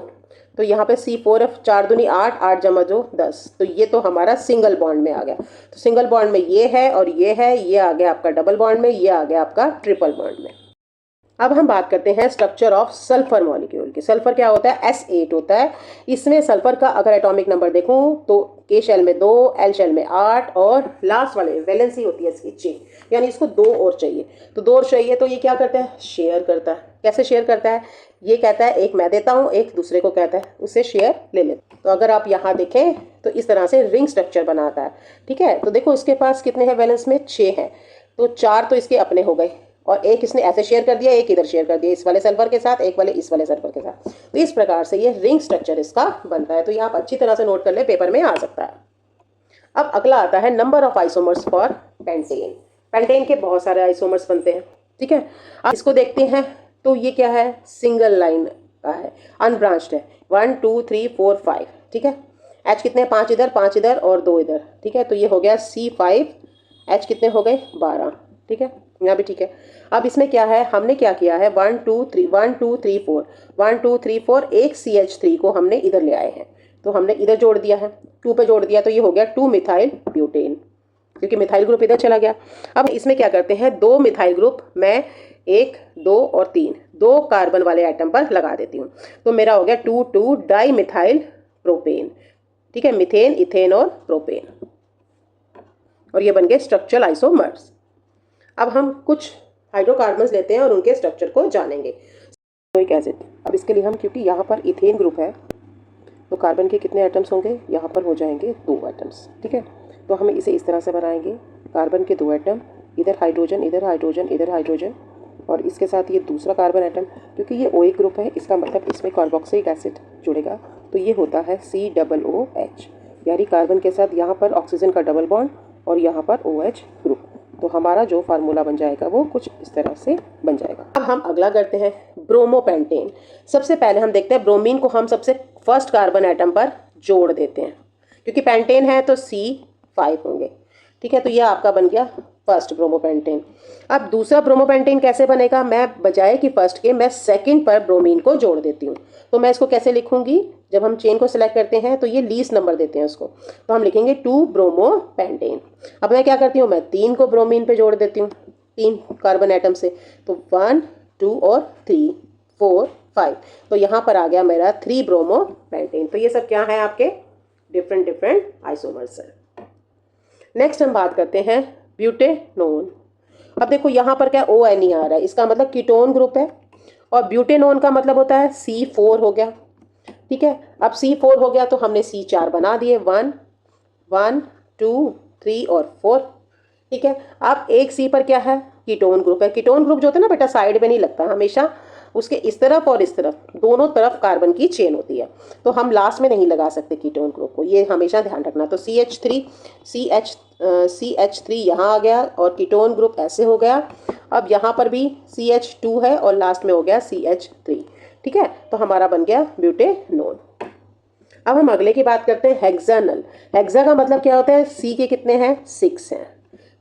तो यहाँ पे C4 4 दूनी 8, 8 + 2 10, तो ये तो हमारा सिंगल बॉन्ड में आ गया। तो सिंगल बॉन्ड में ये है और ये है, ये आ गया आपका डबल बॉन्ड में, ये आ गया आपका ट्रिपल बॉन्ड में। अब हम बात करते हैं स्ट्रक्चर ऑफ सल्फर मॉलिक्यूल की। सल्फर क्या होता है? S8 होता है। इसमें सल्फर का अगर एटॉमिक नंबर देखूं तो K शेल में 2, L शेल में 8 और लास्ट वाले वैलेंसी होती है इसकी 6, यानी इसको 2 और चाहिए। तो 2 और चाहिए तो ये क्या करता है? शेयर करता है। कैसे शेयर करता है? ये कहता है एक मैं देता हूँ, एक दूसरे को कहता है, उससे शेयर ले लेते। तो अगर आप यहाँ देखें तो इस तरह से रिंग स्ट्रक्चर बनाता है, ठीक है। तो देखो इसके पास कितने हैं वैलेंस में? 6 हैं, तो 4 तो इसके अपने हो गए और एक इसने ऐसे शेयर कर दिया, एक इधर शेयर कर दिया इस वाले सल्फर के साथ, एक वाले इस वाले सल्फर के साथ। तो इस प्रकार से ये रिंग स्ट्रक्चर इसका बनता है। तो ये आप अच्छी तरह से नोट कर ले, पेपर में आ सकता है। अब अगला आता है number of isomers for pentane. Pentane के बहुत सारे आइसोमर्स बनते हैं, ठीक है। अब इसको देखते हैं तो ये क्या है? सिंगल लाइन का है, अनब्रांच्ड है। 1 2 3 4 5, ठीक है। H कितने? 5 इधर, 5 इधर और 2 इधर, ठीक है। तो ये हो गया C5, H कितने हो गए? 12, ठीक है। यहाँ भी ठीक है। अब इसमें क्या है? हमने क्या किया है 1 2 3 1 2 3 4 1 2 3 4, एक CH3 को हमने इधर ले आए हैं, तो हमने इधर जोड़ दिया है, 2 पे जोड़ दिया, तो ये हो गया 2 मिथाइल ब्यूटेन, क्योंकि मिथाइल ग्रुप इधर चला गया। अब इसमें क्या करते हैं, 2 मिथाइल ग्रुप मैं 1 2 और 3 2 कार्बन वाले आइटम पर लगा देती हूँ, तो मेरा हो गया 2 2 डाई मिथाइल प्रोपेन, ठीक है। मिथेन, इथेन और प्रोपेन, और ये बन गए स्ट्रक्चरल आइसोमर्स। अब हम कुछ हाइड्रोकार्बन्स लेते हैं और उनके स्ट्रक्चर को जानेंगे। एक एसिड, अब इसके लिए हम, क्योंकि यहाँ पर इथेन ग्रुप है, तो कार्बन के कितने एटम्स होंगे? यहाँ पर हो जाएंगे 2 एटम्स, ठीक है। तो हम इसे इस तरह से बनाएंगे, कार्बन के 2 एटम, इधर हाइड्रोजन, इधर हाइड्रोजन, इधर हाइड्रोजन, और इसके साथ ये दूसरा कार्बन एटम, क्योंकि ये OH ग्रुप है, इसका मतलब इसमें कार्बोक्सिलिक एसिड जुड़ेगा, तो ये होता है COOH, यानी कार्बन के साथ यहाँ पर ऑक्सीजन का डबल बॉन्ड और यहाँ पर OH ग्रुप। तो हमारा जो फार्मूला बन जाएगा वो कुछ इस तरह से बन जाएगा। अब हम अगला करते हैं ब्रोमोपेंटेन। सबसे पहले हम देखते हैं ब्रोमीन को हम सबसे फर्स्ट कार्बन एटम पर जोड़ देते हैं, क्योंकि पेंटेन है तो C5 होंगे, ठीक है। तो ये आपका बन गया फर्स्ट ब्रोमोपेंटेन। अब दूसरा ब्रोमोपेंटेन कैसे बनेगा? मैं बजाय कि फर्स्ट के मैं सेकंड पर ब्रोमीन को जोड़ देती हूँ। तो मैं इसको कैसे लिखूंगी? जब हम चेन को सिलेक्ट करते हैं तो ये लीस्ट नंबर देते हैं उसको, तो हम लिखेंगे 2 ब्रोमोपेंटेन। अब मैं क्या करती हूँ, मैं 3 को ब्रोमीन पे जोड़ देती हूँ, 3 कार्बन एटम से, तो 1 2 और 3 4 5, तो यहाँ पर आ गया मेरा 3 ब्रोमोपेंटेन। तो ये सब क्या है? आपके डिफरेंट आइसोमर्स है। नेक्स्ट हम बात करते हैं ब्यूटेनोन। अब देखो यहाँ पर क्या ON आ रहा है, इसका मतलब कीटोन ग्रुप है, और ब्यूटेनोन का मतलब होता है C4 हो गया, ठीक है। अब C4 हो गया तो हमने C4 बना दिए, 1 1 2 3 और 4, ठीक है। अब एक C पर क्या है? कीटोन ग्रुप है। कीटोन ग्रुप जो होता है ना बेटा, साइड में नहीं लगता, हमेशा उसके इस तरफ और इस तरफ दोनों तरफ कार्बन की चेन होती है, तो हम लास्ट में नहीं लगा सकते कीटोन ग्रुप को, ये हमेशा ध्यान रखना। तो CH3 यहाँ आ गया और कीटोन ग्रुप ऐसे हो गया। अब यहाँ पर भी CH2 है और लास्ट में हो गया CH3, ठीक है। तो हमारा बन गया ब्यूटेनोन। अब हम अगले की बात करते हैं हेक्सानल। हेक्सा का मतलब क्या होता है? C के कितने हैं? 6 हैं,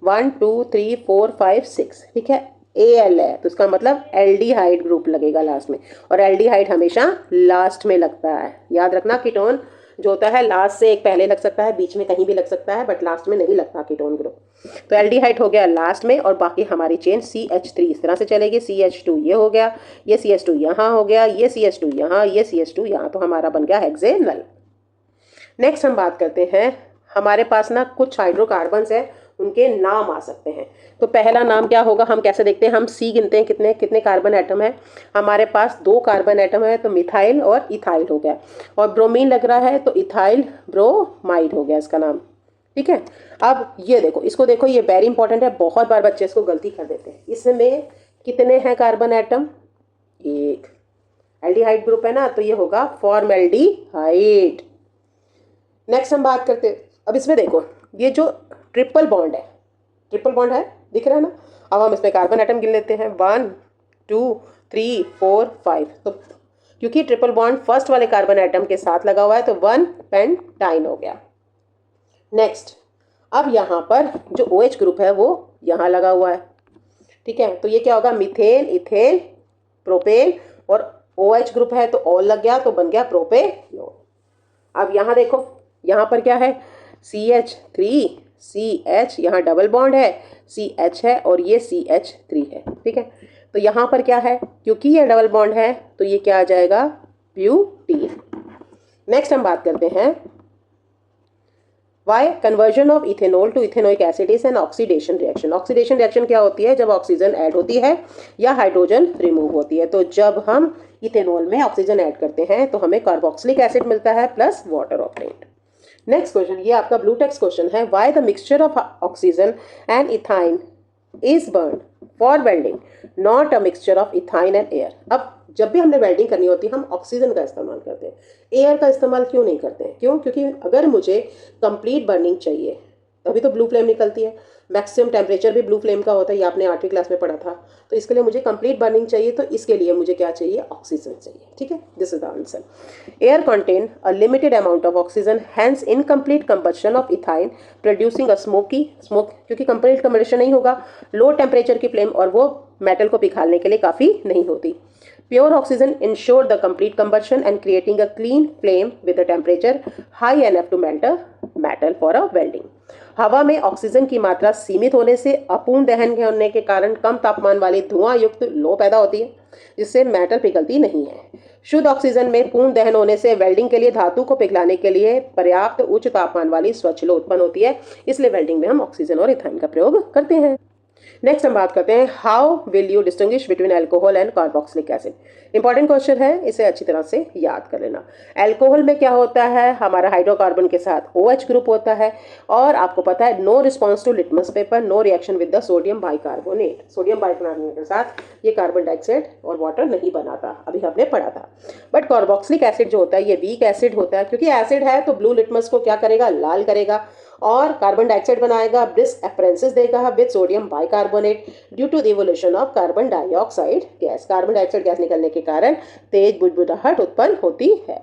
1 2 3 4 5 6, ठीक है। Al है तो इसका मतलब एल्डिहाइड ग्रुप लगेगा लास्ट में, और एल्डिहाइड हमेशा लास्ट में लगता है। याद रखना कीटोन जो होता है लास्ट से एक पहले लग सकता है, बीच में कहीं भी लग सकता है, बट लास्ट में नहीं लगता कीटोन ग्रुप। तो एल्डिहाइड हो गया लास्ट में, और बाकी हमारी चेन CH3 इस तरह से चलेगी। CH2 ये हो गया, ये CH2 यहाँ हो गया, ये CH2 यहाँ, ये CH2 यहाँ, तो हमारा बन गया हेक्सेनल। नेक्स्ट हम बात करते हैं, हमारे पास ना कुछ हाइड्रोकार्बन्स है, उनके नाम आ सकते हैं। तो पहला नाम क्या होगा, हम कैसे देखते हैं, हम C गिनते हैं कितने कितने कार्बन एटम है। हमारे पास 2 कार्बन एटम है, तो मिथाइल और इथाइल हो गया, और ब्रोमीन लग रहा है तो इथाइल ब्रोमाइड हो गया इसका नाम। ठीक है, अब ये देखो, इसको देखो, ये वेरी इंपॉर्टेंट है, बहुत बार बच्चे इसको गलती कर देते हैं। इसमें कितने हैं कार्बन एटम, एक, एल्डिहाइड ग्रुप है ना, तो ये होगा फॉर्मेल्डिहाइड। नेक्स्ट हम बात करते हैं, अब इसमें देखो ये जो ट्रिपल बॉन्ड है, ट्रिपल बॉन्ड है, दिख रहा है ना। अब हम इसमें कार्बन एटम गिन लेते हैं, 1 2 3 4 5। तो क्योंकि ट्रिपल बॉन्ड फर्स्ट वाले कार्बन एटम के साथ लगा हुआ है तो 1 पेंटाइन हो गया। नेक्स्ट, अब यहाँ पर जो OH ग्रुप है वो यहाँ लगा हुआ है। ठीक है, तो ये क्या होगा, मीथेन, इथेन, प्रोपेन, और OH ग्रुप है तो ऑल लग गया, तो बन गया प्रोपेनॉल। अब यहाँ देखो, यहाँ पर क्या है, CH3 CH, यहाँ डबल बॉन्ड है, CH है और ये CH3 है। ठीक है, तो यहाँ पर क्या है, क्योंकि ये डबल बॉन्ड है तो ये क्या आ जाएगा, ब्यूटीन। नेक्स्ट हम बात करते हैं, why conversion of ethanol to ethanoic acid is an oxidation reaction. Oxidation reaction क्या होती है, जब ऑक्सीजन ऐड होती है या हाइड्रोजन रिमूव होती है। तो जब हम इथेनॉल में ऑक्सीजन ऐड करते हैं तो हमें कार्बोक्सिलिक एसिड मिलता है plus water obtained. Next question, ये आपका ब्लू टेक्स्ट क्वेश्चन है, why the mixture of oxygen and ethyne is burn for welding not a mixture of ethyne and air. अब जब भी हमने वेल्डिंग करनी होती है हम ऑक्सीजन का इस्तेमाल करते हैं, एयर का इस्तेमाल क्यों नहीं करते हैं, क्यों, क्योंकि अगर मुझे कंप्लीट बर्निंग चाहिए तभी तो ब्लू फ्लेम निकलती है। मैक्सिमम टेम्परेचर भी ब्लू फ्लेम का होता है, ये आपने 8वीं क्लास में पढ़ा था। तो इसके लिए मुझे कंप्लीट बर्निंग चाहिए, तो इसके लिए मुझे क्या चाहिए, ऑक्सीजन चाहिए। ठीक है, this is the answer. Air contain a limited amount of oxygen, hence incomplete combustion of ethyne producing a smoky smoke, क्योंकि कंप्लीट कंबशन नहीं होगा, लो टेम्परेचर की फ्लेम, और वो मेटल को पिघालने के लिए काफ़ी नहीं होती। Pure oxygen ensure the complete combustion and creating a clean flame with a temperature high enough to melt a metal for a welding. हवा में ऑक्सीजन की मात्रा सीमित होने से अपूर्ण दहन होने के कारण कम तापमान वाली धुआं युक्त लो पैदा होती है, जिससे मेटल पिघलती नहीं है। शुद्ध ऑक्सीजन में पूर्ण दहन होने से वेल्डिंग के लिए धातु को पिघलाने के लिए पर्याप्त उच्च तापमान वाली स्वच्छ लो उत्पन्न होती है, इसलिए वेल्डिंग में हम ऑक्सीजन और इथाइन का प्रयोग करते हैं। नेक्स्ट हम बात करते हैं, how will you distinguish between alcohol and carboxylic acid. Important question है, इसे अच्छी तरह से याद कर लेना। अल्कोहल में क्या होता है, हमारा हाइड्रोकार्बन के साथ OH ग्रुप होता है, और आपको पता है no response to litmus paper, no reaction with the sodium bicarbonate. Sodium bicarbonate के साथ ये कार्बन डाइऑक्साइड और वाटर नहीं बनाता, अभी हमने पढ़ा था। बट कार्बोक्सिलिक एसिड जो होता है ये वीक एसिड होता है, क्योंकि एसिड है तो ब्लू लिटमस को क्या करेगा, लाल करेगा, और कार्बन डाइऑक्साइड बनाएगा, ब्रिस्क अपरेंसिस देगा with sodium bicarbonate due to the evolution of carbon dioxide gas. Carbon dioxide gas निकलने के कारण तेज बुदबुदाहट उत्पन्न होती है।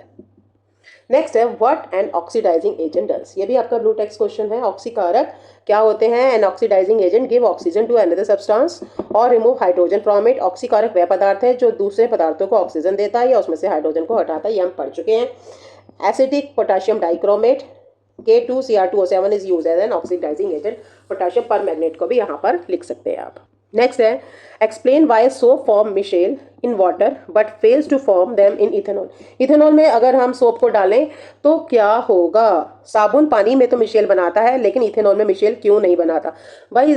नेक्स्ट है, what an oxidising agent does. ये भी आपका ब्लू टेक्स्ट क्वेश्चन है। ऑक्सीकारक क्या होते हैं, an oxidising agent give oxygen to another substance और रिमूव हाइड्रोजन फ्रॉम इट। ऑक्सीकारक वह पदार्थ है जो दूसरे पदार्थों को ऑक्सीजन देता है या उसमें से हाइड्रोजन को हटाता है, ये हम पढ़ चुके हैं। Acidic potassium dichromate K2Cr2O7 is used as an oxidizing agent। Potassium पर मैग्नेट को भी यहाँ पर लिख सकते हैं आप। नेक्स्ट है, explain why soap form micelle in water but fails to form them in ethanol. Ethanol में अगर हम सोप को डालें तो क्या होगा, साबुन पानी में तो मिशेल बनाता है लेकिन इथेनॉल में मिशेल क्यों नहीं बनाता। भाई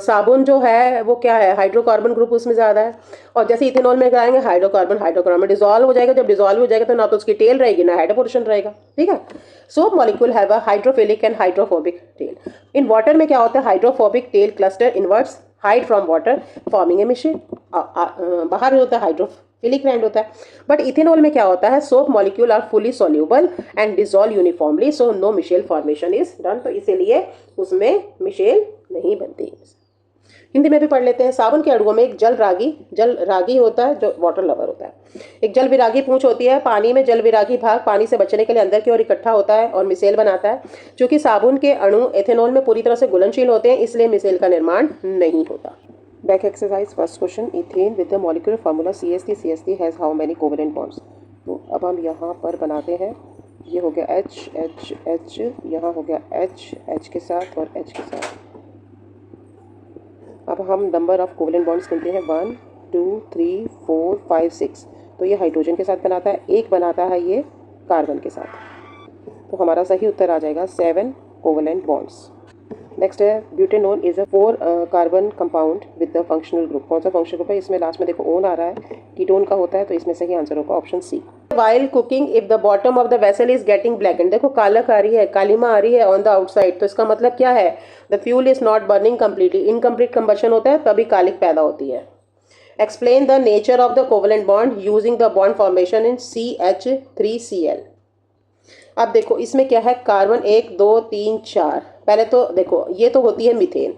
साबुन जो है वो क्या है, हाइड्रोकार्बन ग्रुप उसमें ज़्यादा है, और जैसे इथेनॉल में कराएंगे हाइड्रोकार्बन डिजॉल्व हो जाएगा। जब डिजॉल्व हो जाएगा तो ना तो उसकी टेल रहेगी ना हेड पोर्शन रहेगा। ठीक है, soap molecule have a hydrophilic and hydrophobic tail. In water में क्या होता है, hydrophobic tail cluster inwards hide from water forming a micelle. बाहर होता है हाइड्रोफिलिक एंड होता है। बट इथेनॉल में क्या होता है, soap molecule are fully soluble and dissolve uniformly, so no micelle formation is done. तो इसीलिए उसमें मिशेल नहीं बनती। हिंदी में भी पढ़ लेते हैं। साबुन के अणुओं में एक जल रागी होता है जो वाटर लवर होता है। एक जल विरागी पूंछ होती है। पानी में जल विरागी भाग पानी से बचने के लिए अंदर की ओर इकट्ठा होता है और मिसेल बनाता है। चूंकि साबुन के अणु एथेनॉल में पूरी तरह से घुलनशील होते हैं इसलिए मिसेल का निर्माण नहीं होता। Back exercise first question, ethane with the molecular formula CH3 has how many covalent bonds. तो अब हम यहाँ पर बनाते हैं, ये हो गया H H H, यहाँ हो गया H H के साथ और H के साथ। अब हम नंबर ऑफ कोवेलेंट बॉन्ड्स गिनते हैं 1 2 3 4 5 6। तो ये हाइड्रोजन के साथ बनाता है, एक बनाता है ये कार्बन के साथ। तो हमारा सही उत्तर आ जाएगा 7 कोवेलेंट बॉन्ड्स। नेक्स्ट है butanone is a 4 carbon compound with the functional group. कौन सा फंक्शनल ग्रुप है? इसमें लास्ट में देखो ओन आ रहा है, कीटोन का होता है, तो इसमें सही आंसर होगा option C. While cooking if the bottom of the vessel is getting blackened, देखो कालक आ रही है, कालीमा आ रही है ऑन द आउटसाइड, तो इसका मतलब क्या है? The fuel is not burning completely, incomplete combustion होता है तभी कालिक पैदा होती है। Explain the nature of the covalent bond using the bond formation in CH3Cl। अब देखो इसमें क्या है, कार्बन 1 2 3 4। पहले तो देखो ये तो होती है मीथेन,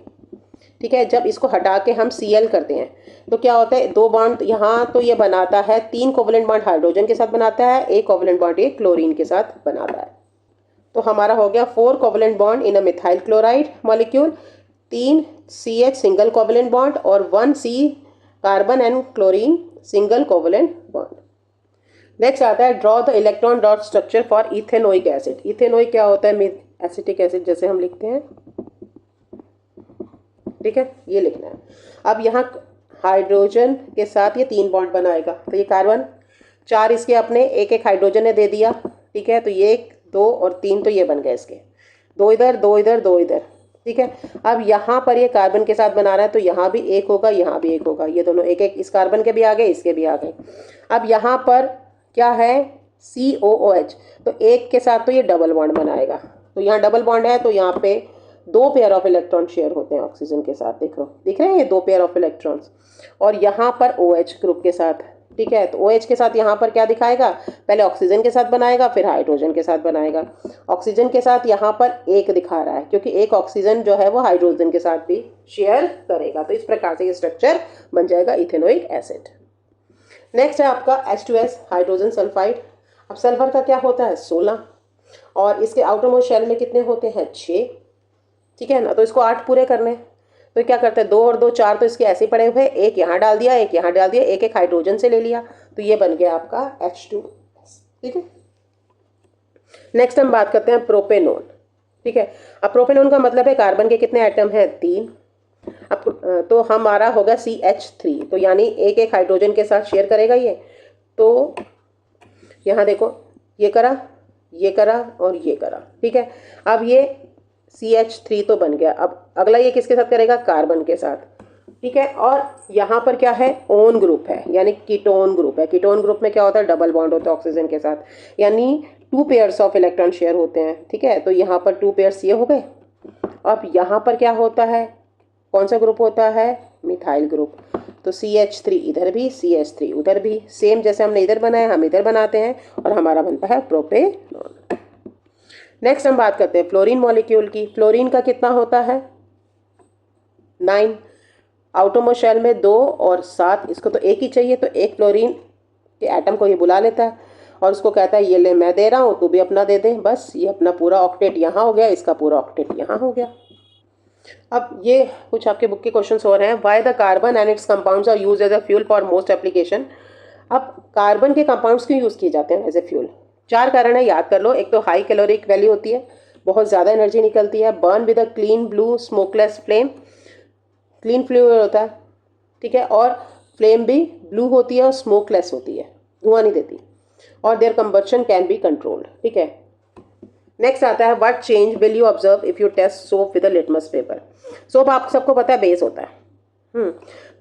ठीक है। जब इसको हटा के हम Cl करते हैं तो क्या होता है, 2 बॉन्ड यहाँ, तो ये बनाता है 3 कोवेलेंट बॉन्ड हाइड्रोजन के साथ बनाता है, 1 कोवेलेंट बॉन्ड ये क्लोरीन के साथ बनाता है। तो हमारा हो गया 4 covalent bond in a methyl chloride molecule, 3 CH single covalent bond और 1 C carbon and chlorine single covalent bond. Next आता है draw the electron dot structure for ethanoic acid. Ethanoic क्या होता है? एसिटिक एसिड जैसे हम लिखते हैं, ठीक है, ये लिखना है। अब यहाँ हाइड्रोजन के साथ ये 3 बॉन्ड बनाएगा, तो ये कार्बन 4 इसके अपने, एक एक हाइड्रोजन ने दे दिया, ठीक है। तो ये 1 2 और 3 तो ये बन गए इसके, 2 इधर 2 इधर 2 इधर, ठीक है। अब यहाँ पर ये कार्बन के साथ बना रहा है, तो यहाँ भी 1 होगा, यहाँ भी 1 होगा, ये दोनों एक एक, इस कार्बन के भी आ गए, इसके भी आ गए। अब यहाँ पर क्या है, COOH, तो एक के साथ तो ये डबल बॉन्ड बनाएगा, तो यहाँ डबल बॉन्ड है, तो यहाँ पे 2 पेयर ऑफ इलेक्ट्रॉन शेयर होते हैं ऑक्सीजन के साथ, दिख रहे हैं ये 2 पेयर ऑफ इलेक्ट्रॉन्स। और यहाँ पर OH ग्रुप के साथ, ठीक है। तो OH के साथ यहाँ पर क्या दिखाएगा, पहले ऑक्सीजन के साथ बनाएगा, फिर हाइड्रोजन के साथ बनाएगा। ऑक्सीजन के साथ यहाँ पर 1 दिखा रहा है, क्योंकि एक ऑक्सीजन जो है वो हाइड्रोजन के साथ भी शेयर करेगा। तो इस प्रकार से ये स्ट्रक्चर बन जाएगा इथेनोइक एसिड। नेक्स्ट है आपका H2S हाइड्रोजन सल्फाइड। अब सल्फर का क्या होता है, 16, और इसके आउटर मोस्ट शेल में कितने होते हैं, 6, ठीक है ना। तो इसको 8 पूरे करने, तो क्या करते हैं, 2 और 2 4, तो इसके ऐसे ही पड़े हुए, एक यहाँ डाल दिया, एक यहाँ डाल दिया, एक एक हाइड्रोजन से ले लिया, तो ये बन गया आपका H2S, ठीक है। नेक्स्ट हम बात करते हैं प्रोपेनोन, ठीक है। अब प्रोपेनोन का मतलब है कार्बन के कितने आइटम हैं, 3। अब तो हमारा होगा CH3, तो यानी एक एक हाइड्रोजन के साथ शेयर करेगा ये। तो यहाँ देखो ये करा, ये करा और ये करा, ठीक है। अब ये CH3 तो बन गया। अब अगला ये किसके साथ करेगा, कार्बन के साथ, ठीक है। और यहाँ पर क्या है, ओन ग्रुप है, यानी कीटोन ग्रुप है। कीटोन ग्रुप में क्या होता है, डबल बॉन्ड होता है ऑक्सीजन के साथ, यानी 2 पेयर्स ऑफ इलेक्ट्रॉन शेयर होते हैं, ठीक है। तो यहाँ पर 2 पेयर्स ये हो गए। अब यहाँ पर क्या होता है, कौन सा ग्रुप होता है, मिथाइल ग्रुप। तो CH3 इधर भी, CH3 उधर भी, सेम जैसे हमने इधर बनाया हम इधर बनाते हैं, और हमारा बनता है प्रोपेनॉन। नेक्स्ट हम बात करते हैं फ्लोरीन मॉलिक्यूल की। फ्लोरीन का कितना होता है, 9। आउटरमोस्ट शेल में 2 और 7, इसको तो एक ही चाहिए, तो एक फ्लोरीन के एटम को ये बुला लेता है और उसको कहता है ये ले मैं दे रहा हूँ, तू भी अपना दे दे। बस ये अपना पूरा ऑक्टेट यहाँ हो गया, इसका पूरा ऑक्टेट यहाँ हो गया। अब ये कुछ आपके बुक के क्वेश्चंस हो रहे हैं। Why the carbon and its compounds are used as a fuel for most application. अब कार्बन के कंपाउंड्स क्यों यूज़ किए जाते हैं एज ए फ्यूल? 4 कारण है, याद कर लो। एक तो हाई कैलोरिक वैल्यू होती है, बहुत ज़्यादा एनर्जी निकलती है। Burn with a clean blue smokeless flame, clean flame होता है, ठीक है। और फ्लेम भी ब्लू होती है और स्मोकलेस होती है, धुआं नहीं देती। और their combustion can be controlled, ठीक है। नेक्स्ट आता है what change will you observe if you test soap with a litmus paper. Soap आप सबको पता है बेस होता है,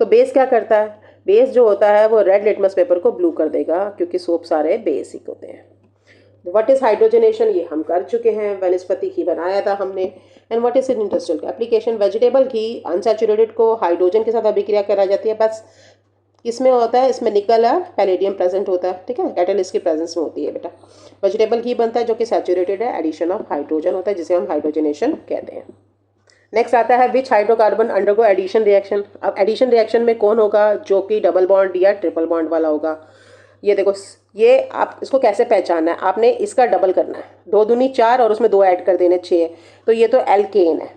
तो बेस क्या करता है, बेस जो होता है वो रेड लिटमस पेपर को ब्लू कर देगा, क्योंकि सोप सारे बेसिक होते हैं। व्हाट इज हाइड्रोजनेशन, ये हम कर चुके हैं, वनस्पति घी बनाया था हमने। And what is industrial application, vegetable ghee unsaturated को हाइड्रोजन के साथ अभिक्रिया कराई जाती है। बस इसमें होता है, इसमें निकल और पैलेडियम प्रेजेंट होता है, ठीक है, कैटलिस्ट की प्रेजेंस में होती है बेटा। वेजिटेबल घी बनता है जो कि सैचुरेटेड है, एडिशन ऑफ हाइड्रोजन होता है जिसे हम हाइड्रोजनेशन कहते हैं। नेक्स्ट आता है विच हाइड्रोकार्बन अंडरगो एडिशन रिएक्शन। अब एडिशन रिएक्शन में कौन होगा, जो कि डबल बॉन्ड या ट्रिपल बॉन्ड वाला होगा। ये देखो, ये आप इसको कैसे पहचानना है, आपने इसका डबल करना है, 2 दूनी 4 और उसमें 2 ऐड कर देने 6, तो ये तो एल्केन है,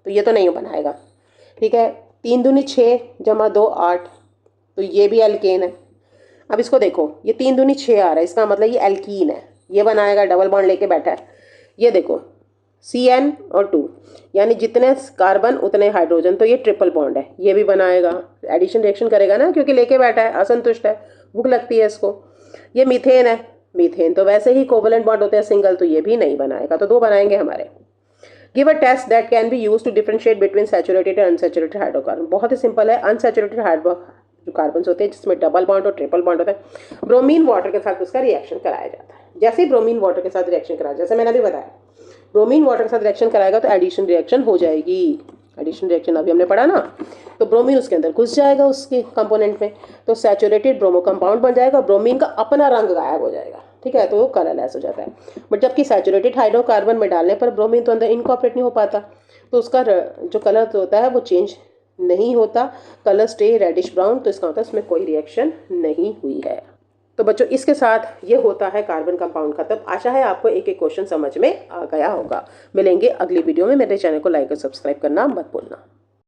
तो ये तो नहीं बनाएगा, ठीक है। 3 दूनी 6 जमा 2 8, तो ये भी एल्केन है। अब इसको देखो, ये 3 दूनी 6 आ रहा है, इसका मतलब ये एल्कीन है। ये बनाएगा, डबल बॉन्ड लेके बैठा है। ये देखो CN और 2, यानी जितने कार्बन उतने हाइड्रोजन, तो ये ट्रिपल बॉन्ड है। ये भी बनाएगा, एडिशन रिएक्शन करेगा ना, क्योंकि लेके बैठा है, असंतुष्ट है, भूख लगती है इसको। ये मीथेन है, मीथेन तो वैसे ही कोवलेंट बॉन्ड होते हैं सिंगल, तो ये भी नहीं बनाएगा, तो 2 बनाएंगे हमारे। Give a test that can be use to differentiate between saturated and unsaturated hydrocarbon. बहुत ही सिंपल है। अनसैचुरेटेड जो कार्बन होते हैं जिसमें डबल बॉन्ड और ट्रिपल बॉन्ड होता है, ब्रोमीन वाटर के साथ उसका रिएक्शन कराया जाता है। जैसे ही ब्रोमीन वाटर के साथ रिएक्शन कराया, जैसे मैंने अभी बताया, ब्रोमीन वाटर के साथ रिएक्शन कराएगा तो एडिशन रिएक्शन हो जाएगी। एडिशन रिएक्शन अभी हमने पढ़ा ना, तो ब्रोमीन उसके अंदर घुस जाएगा उसके कंपोनेंट में, तो सैचुरेटेड ब्रोमो कंपाउंड बन जाएगा। ब्रोमीन का अपना रंग गायब हो जाएगा, ठीक है, तो वो कलरलेस हो जाता है। बट जबकि सैचुरेटेड हाइड्रोकार्बन में डालने पर ब्रोमीन तो अंदर इनकॉर्पोरेट नहीं हो पाता, तो उसका जो कलर होता है वो चेंज नहीं होता, कलर स्टे रेडिश ब्राउन। तो इसका मतलब इसमें कोई रिएक्शन नहीं हुई है। तो बच्चों इसके साथ ये होता है कार्बन कंपाउंड खत्म। आशा है आपको एक एक क्वेश्चन समझ में आ गया होगा। मिलेंगे अगली वीडियो में। मेरे चैनल को लाइक और सब्सक्राइब करना मत भूलना।